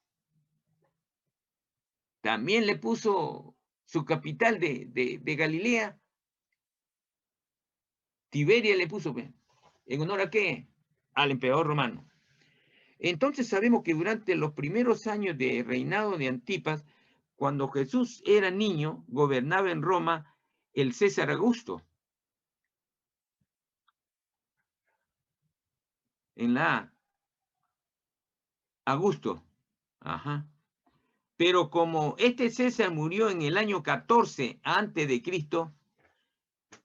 También le puso su capital de Galilea. Tiberia le puso. ¿En honor a qué? Al emperador romano. Entonces sabemos que durante los primeros años de reinado de Antipas, cuando Jesús era niño, gobernaba en Roma el César Augusto. En la A. Augusto. Ajá. Pero como este César murió en el año 14 antes de Cristo,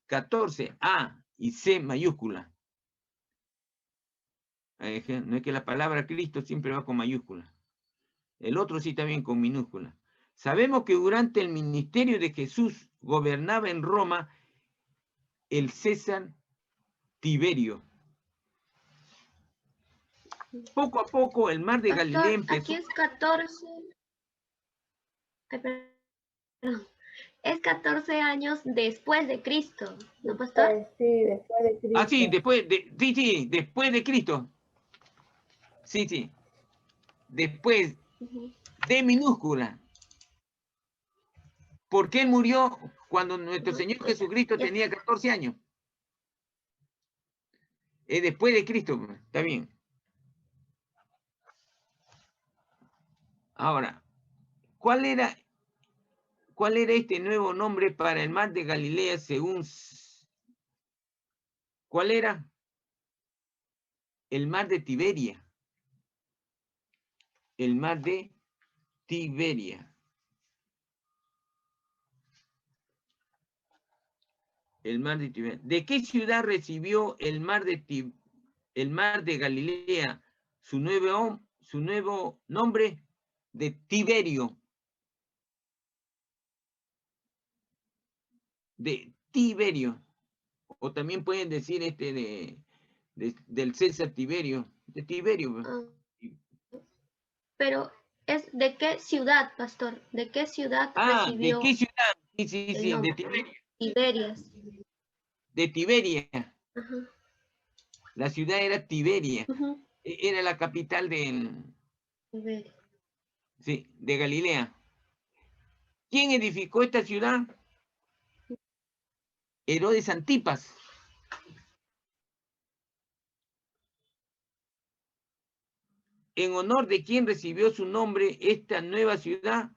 14 A y C mayúscula. No es que la palabra Cristo siempre va con mayúscula. El otro sí también con minúscula. Sabemos que durante el ministerio de Jesús gobernaba en Roma el César Tiberio. Poco a poco el mar de Galilea empezó. Aquí es 14. Ay, perdón. Es 14 años después de Cristo, ¿no, pastor? Sí, después de Cristo. Ah, sí, después de Cristo. Sí. Después de minúscula. Porque él murió cuando nuestro Señor Jesucristo tenía 14 años. Después de Cristo, está bien. Ahora, ¿cuál era este nuevo nombre para el mar de Galilea según... ¿Cuál era? El mar de Tiberia. El mar de Tiberia. El mar de Tiberia. ¿De qué ciudad recibió el mar de Galilea su nuevo nombre? De Tiberio. De Tiberio. O también pueden decir del César Tiberio. De Tiberio. Pero es ¿de qué ciudad, pastor? ¿De qué ciudad recibió? ¿De qué ciudad? Sí, de Tiberia. Tiberias. De Tiberia. Ajá. La ciudad era Tiberia. Era la capital de Galilea. ¿Quién edificó esta ciudad? Herodes Antipas. ¿En honor de quién recibió su nombre esta nueva ciudad?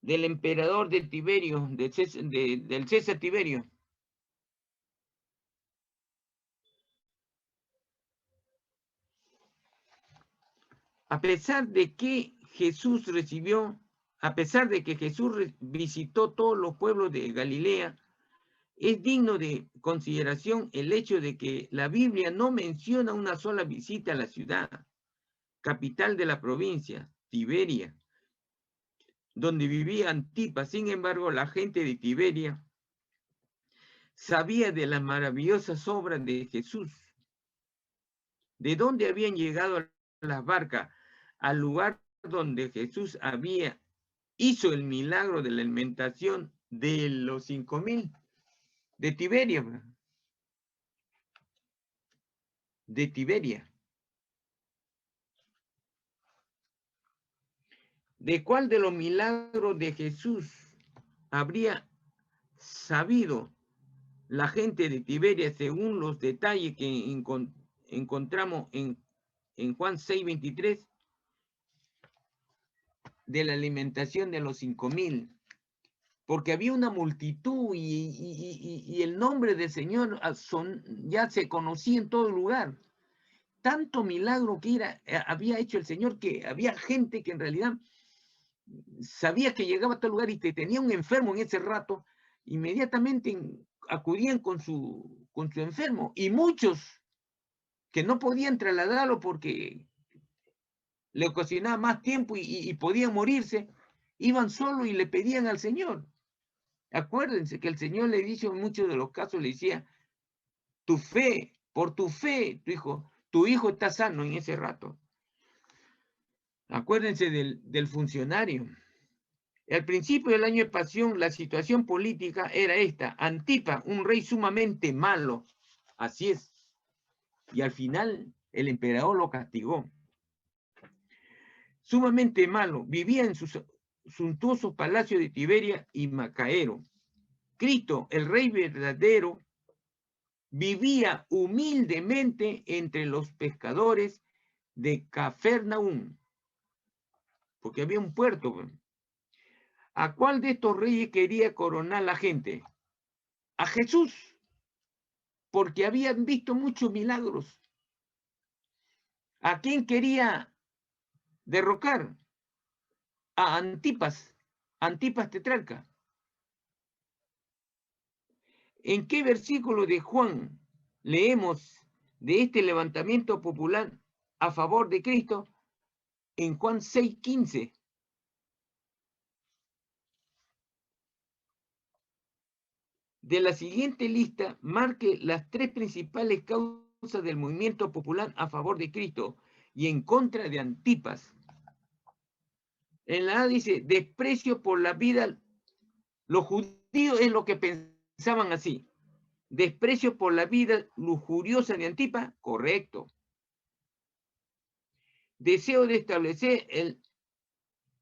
Del emperador de Tiberio, del César Tiberio. A pesar de que Jesús visitó todos los pueblos de Galilea, es digno de consideración el hecho de que la Biblia no menciona una sola visita a la ciudad, capital de la provincia, Tiberia, donde vivía Antipas. Sin embargo, la gente de Tiberia sabía de las maravillosas obras de Jesús. ¿De dónde habían llegado las barcas? Al lugar donde Jesús hizo el milagro de la alimentación de los 5,000 de Tiberia. De Tiberia. ¿De cuál de los milagros de Jesús habría sabido la gente de Tiberia según los detalles que encontramos en Juan 6:23? de la alimentación de los 5,000, porque había una multitud y el nombre del Señor ya se conocía en todo lugar. Tanto milagro que había hecho el Señor, que había gente que en realidad sabía que llegaba a tal lugar y que tenía un enfermo en ese rato, inmediatamente acudían con su enfermo, y muchos que no podían trasladarlo porque le ocasionaba más tiempo y podían morirse, iban solo y le pedían al Señor. Acuérdense que el Señor le dice en muchos de los casos, le decía, tu fe, por tu fe, tu hijo está sano en ese rato. Acuérdense del funcionario. Al principio del año de pasión, la situación política era esta: Antipas, un rey sumamente malo, así es, y al final el emperador lo castigó. Sumamente malo, vivía en sus suntuosos palacios de Tiberia y Macaero. Cristo, el rey verdadero, vivía humildemente entre los pescadores de Cafarnaúm, porque había un puerto. ¿A cuál de estos reyes quería coronar la gente? A Jesús, porque habían visto muchos milagros. ¿A quién quería derrocar? A Antipas tetrarca. ¿En qué versículo de Juan leemos de este levantamiento popular a favor de Cristo? En Juan 6:15. De la siguiente lista, marque las 3 principales causas del movimiento popular a favor de Cristo y en contra de Antipas. En la A dice, desprecio por la vida. Los judíos es lo que pensaban así. Desprecio por la vida lujuriosa de Antipas, correcto. Deseo de establecer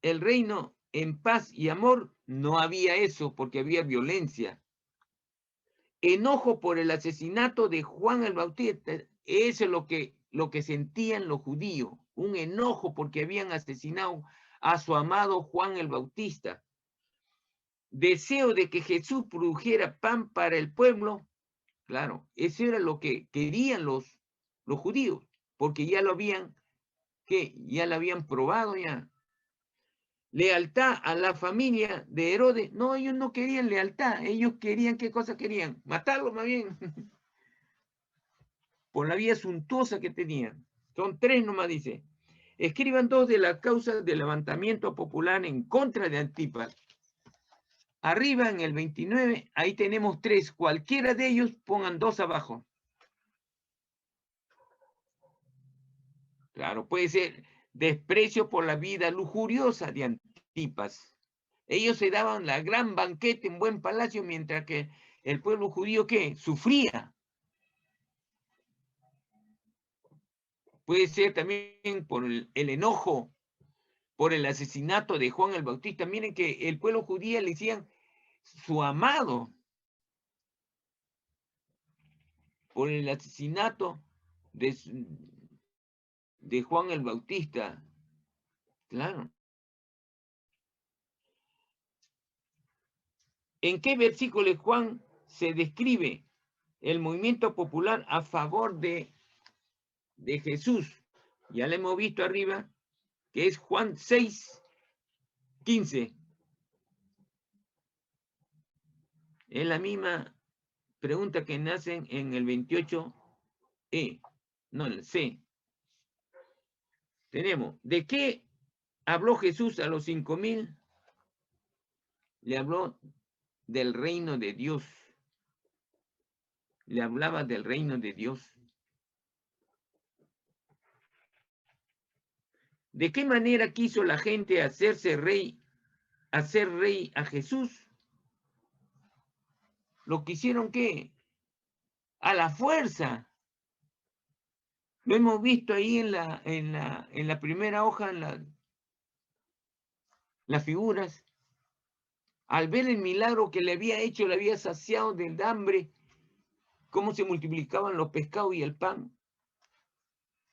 el reino en paz y amor, no había eso porque había violencia. Enojo por el asesinato de Juan el Bautista, eso es lo que sentían los judíos, un enojo porque habían asesinado a su amado Juan el Bautista. Deseo de que Jesús produjera pan para el pueblo, claro, eso era lo que querían los judíos, porque ya lo habían probado ya. Lealtad a la familia de Herodes. No, ellos no querían lealtad. Ellos querían, ¿qué cosa querían? Matarlo más bien. Por la vida suntuosa que tenían. Son 3 nomás, dice. Escriban 2 de las causas del levantamiento popular en contra de Antipas. Arriba en el 29, ahí tenemos 3. Cualquiera de ellos pongan 2 abajo. Claro, puede ser desprecio por la vida lujuriosa de Antipas. Ellos se daban la gran banquete en buen palacio, mientras que el pueblo judío, ¿qué? Sufría. Puede ser también por el enojo, por el asesinato de Juan el Bautista. Miren que el pueblo judío le decían su amado. Por el asesinato de Juan el Bautista. Claro. ¿En qué versículo de Juan se describe el movimiento popular a favor de Jesús? Ya lo hemos visto arriba, que es Juan 6:15. Es la misma pregunta que nacen en el 28E, no, en el C. Tenemos, ¿de qué habló Jesús a los 5,000? Le habló del reino de Dios. Le hablaba del reino de Dios. ¿De qué manera quiso la gente hacer rey a Jesús? ¿Lo quisieron qué? A la fuerza. Lo hemos visto ahí en la primera hoja, en las figuras. Al ver el milagro que le había hecho, le había saciado del hambre, cómo se multiplicaban los pescados y el pan.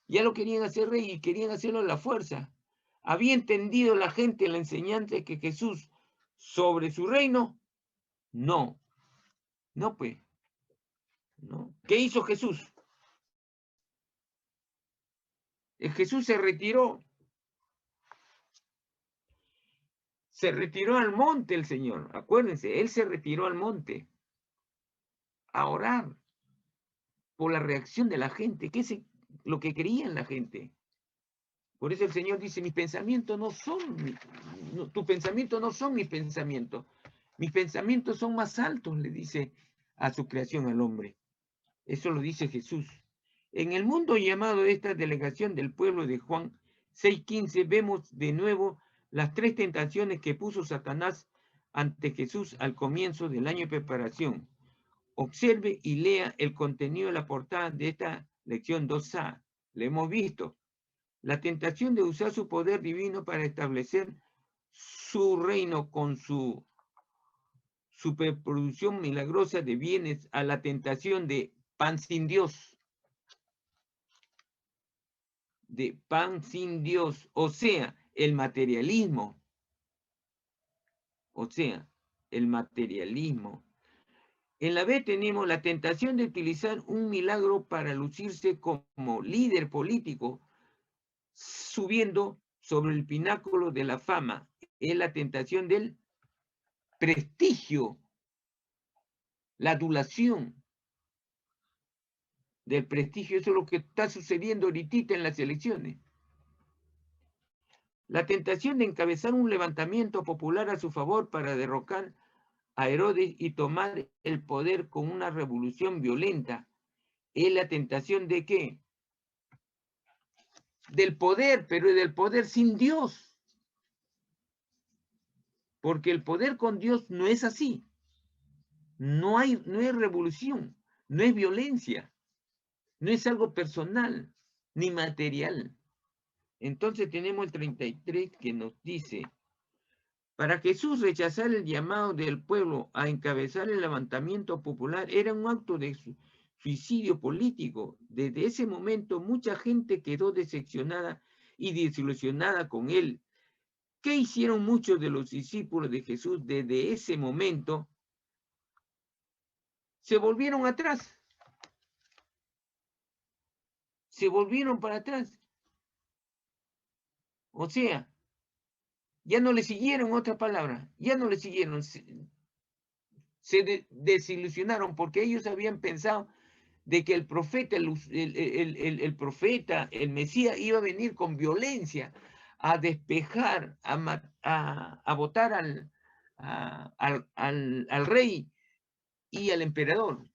Ya lo querían hacer rey y querían hacerlo a la fuerza. ¿Había entendido la gente la enseñanza que Jesús sobre su reino? No. No, pues. No. ¿Qué hizo Jesús? Jesús se retiró. Se retiró al monte el Señor. Acuérdense, Él se retiró al monte a orar por la reacción de la gente, que es lo que creía en la gente. Por eso el Señor dice, mis pensamientos no son, tus pensamientos no son mis pensamientos. Mis pensamientos son más altos, le dice a su creación al hombre. Eso lo dice Jesús. En el mundo llamado esta delegación del pueblo de Juan 6:15 vemos de nuevo las tres tentaciones que puso Satanás ante Jesús al comienzo del año de preparación. Observe y lea el contenido de la portada de esta lección 2A. Le hemos visto. La tentación de usar su poder divino para establecer su reino con su superproducción milagrosa de bienes, a la tentación de pan sin Dios. De pan sin Dios, o sea, el materialismo. O sea, el materialismo. En la B tenemos la tentación de utilizar un milagro para lucirse como líder político, subiendo sobre el pináculo de la fama. Es la tentación del prestigio, la adulación del prestigio. Eso es lo que está sucediendo ahorita en las elecciones. La tentación de encabezar un levantamiento popular a su favor para derrocar a Herodes y tomar el poder con una revolución violenta. Es la tentación de ¿qué? Del poder, pero del poder sin Dios. Porque el poder con Dios no es así. No es revolución, no es violencia, no es algo personal ni material. Entonces tenemos el 33 que nos dice, para Jesús rechazar el llamado del pueblo a encabezar el levantamiento popular era un acto de suicidio político. Desde ese momento mucha gente quedó decepcionada y desilusionada con él. ¿Qué hicieron muchos de los discípulos de Jesús desde ese momento? Se volvieron atrás. Se volvieron para atrás. O sea, ya no le siguieron, otra palabra, ya no le siguieron. Se desilusionaron porque ellos habían pensado de que el profeta, el Mesías iba a venir con violencia a despejar, a votar al rey y al emperador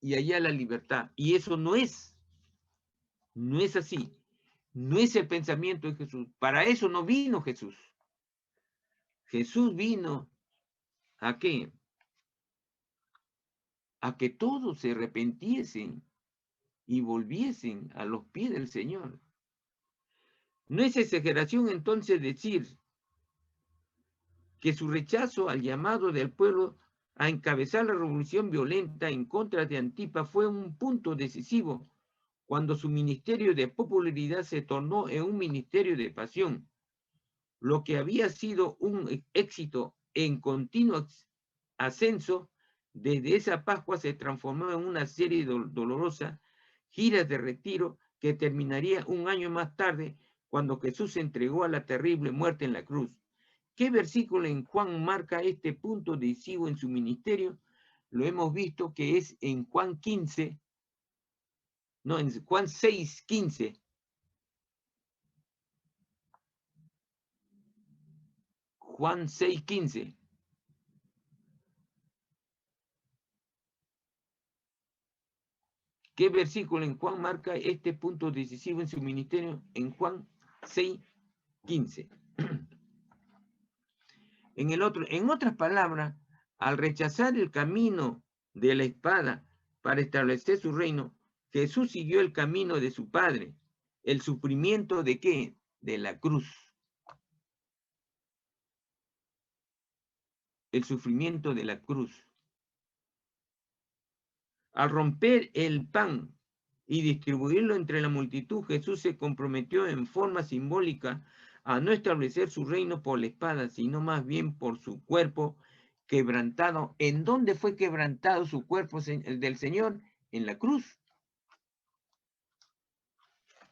y allá la libertad. Y eso no es así. No es el pensamiento de Jesús. Para eso no vino Jesús. Jesús vino ¿a qué? A que todos se arrepintiesen y volviesen a los pies del Señor. No es exageración entonces decir que su rechazo al llamado del pueblo a encabezar la revolución violenta en contra de Antipas fue un punto decisivo cuando su ministerio de popularidad se tornó en un ministerio de pasión. Lo que había sido un éxito en continuo ascenso, desde esa Pascua se transformó en una serie de dolorosas giras de retiro que terminaría un año más tarde cuando Jesús se entregó a la terrible muerte en la cruz. ¿Qué versículo en Juan marca este punto decisivo en su ministerio? Lo hemos visto que es en Juan 15, no, en Juan 6:15. Juan 6:15. ¿Qué versículo en Juan marca este punto decisivo en su ministerio? En Juan 6:15. En otras palabras, al rechazar el camino de la espada para establecer su reino, Jesús siguió el camino de su Padre. ¿El sufrimiento de qué? De la cruz. El sufrimiento de la cruz. Al romper el pan y distribuirlo entre la multitud, Jesús se comprometió en forma simbólica a no establecer su reino por la espada, sino más bien por su cuerpo quebrantado. ¿En dónde fue quebrantado su cuerpo del Señor? En la cruz.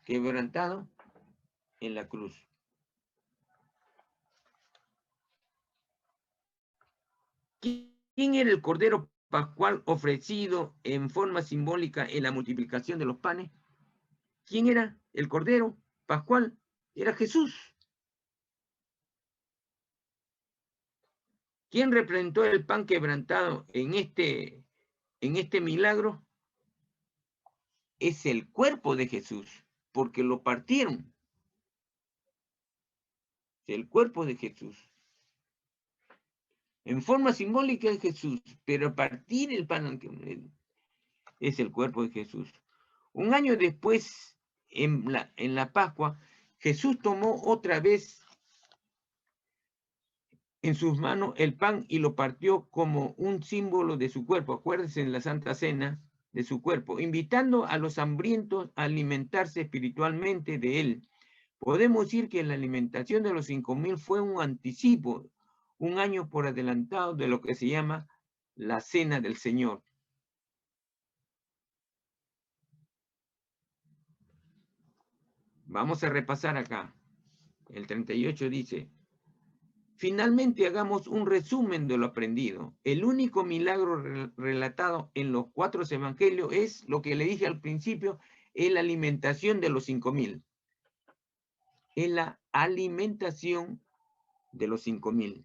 Quebrantado en la cruz. ¿Quién era el Cordero Pascual ofrecido en forma simbólica en la multiplicación de los panes? ¿Quién era el Cordero Pascual? Era Jesús. ¿Quién representó el pan quebrantado en este milagro? Es el cuerpo de Jesús, porque lo partieron. El cuerpo de Jesús. En forma simbólica es Jesús, pero partir el pan es el cuerpo de Jesús. Un año después, en la Pascua, Jesús tomó otra vez en sus manos el pan y lo partió como un símbolo de su cuerpo. Acuérdense en la Santa Cena de su cuerpo, invitando a los hambrientos a alimentarse espiritualmente de él. Podemos decir que la alimentación de los 5.000 fue un anticipo, un año por adelantado de lo que se llama la Cena del Señor. Vamos a repasar acá. El 38 dice: finalmente hagamos un resumen de lo aprendido. El único milagro relatado en los 4 evangelios es lo que le dije al principio, es la alimentación de los 5.000. Es la alimentación de los 5.000.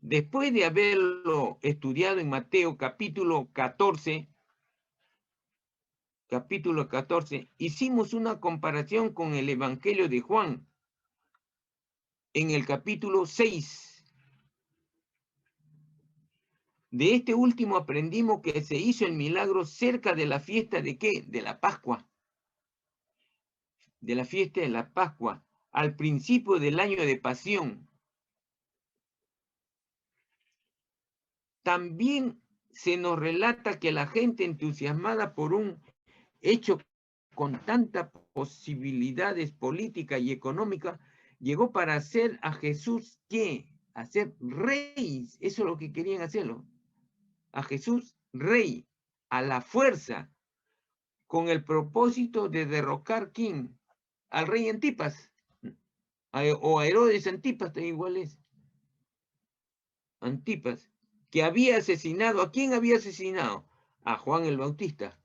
Después de haberlo estudiado en Mateo capítulo 14, hicimos una comparación con el Evangelio de Juan en el capítulo 6. De este último aprendimos que se hizo el milagro cerca de la fiesta de ¿qué? De la Pascua. De la fiesta de la Pascua, al principio del año de pasión. También se nos relata que la gente entusiasmada por un hecho con tantas posibilidades políticas y económicas, llegó para hacer a Jesús, ¿qué? Hacer rey. Eso es lo que querían hacerlo. A Jesús rey, a la fuerza, con el propósito de derrocar, ¿quién? Al rey Antipas, o a Herodes Antipas, igual es. Antipas, que había asesinado, ¿a quién había asesinado? A Juan el Bautista.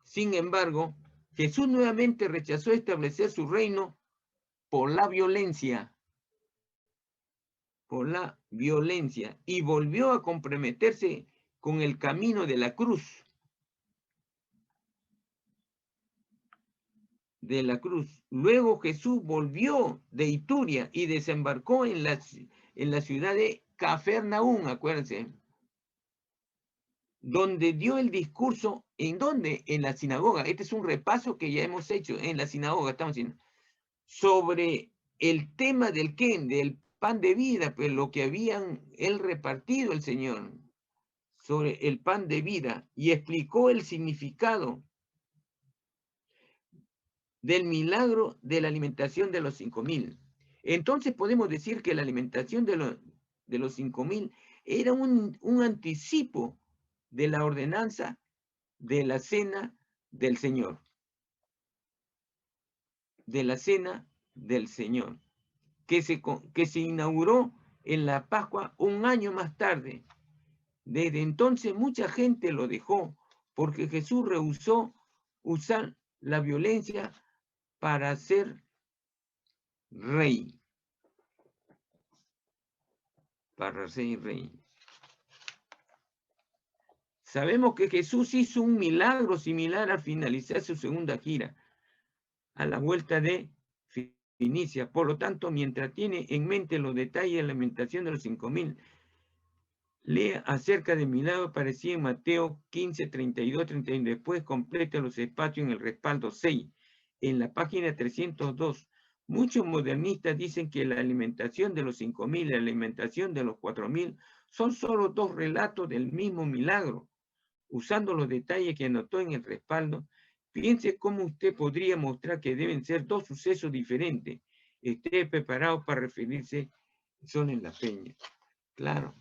Sin embargo, Jesús nuevamente rechazó establecer su reino por la violencia. Por la violencia. Y volvió a comprometerse con el camino de la cruz. De la cruz. Luego Jesús volvió de Ituria y desembarcó en la ciudad de Cafarnaúm, acuérdense, donde dio el discurso. ¿En dónde? En la sinagoga. Este es un repaso que ya hemos hecho en la sinagoga, estamos haciendo, sobre el tema del ¿qué? Del pan de vida, pues lo que habían él repartido el Señor, sobre el pan de vida, y explicó el significado del milagro de la alimentación de los 5.000. Entonces podemos decir que la alimentación de los 5.000 era un anticipo de la ordenanza de la cena del Señor. De la cena del Señor, que se inauguró en la Pascua un año más tarde. Desde entonces mucha gente lo dejó porque Jesús rehusó usar la violencia para ser rey. Para ser rey. Sabemos que Jesús hizo un milagro similar al finalizar su segunda gira, a la vuelta de Finicia. Por lo tanto, mientras tiene en mente los detalles de la alimentación de los 5.000, lea acerca del milagro aparecido en Mateo 15, 32, 31. Después completa los espacios en el respaldo 6, en la página 302. Muchos modernistas dicen que la alimentación de los 5.000 y la alimentación de los 4.000 Son solo dos relatos del mismo milagro. Usando los detalles que anotó en el respaldo, piense cómo usted podría mostrar que deben ser dos sucesos diferentes. Esté preparado para referirse son en la peña. Claro.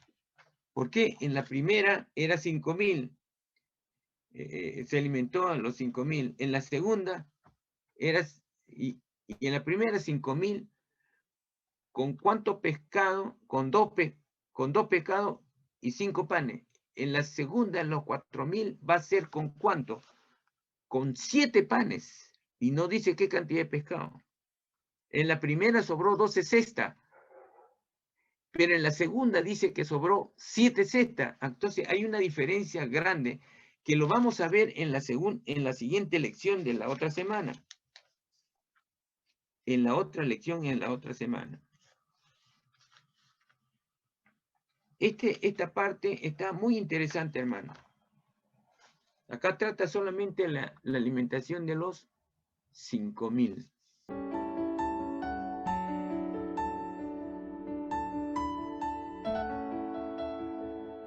¿Por qué? En la primera era 5.000. Se alimentó a los 5.000. En la segunda era, y en la primera 5.000, ¿con cuánto pescado? Con dos pescados y 5 panes. En la segunda, en los 4.000, va a ser ¿con cuánto? Con 7 panes. Y no dice qué cantidad de pescado. En la primera sobró 12 cestas. Pero en la segunda dice que sobró 7 cestas. Entonces hay una diferencia grande que lo vamos a ver en la siguiente lección de la otra semana. En la otra lección, en la otra semana. Esta parte está muy interesante, hermano. Acá trata solamente la alimentación de los 5.000.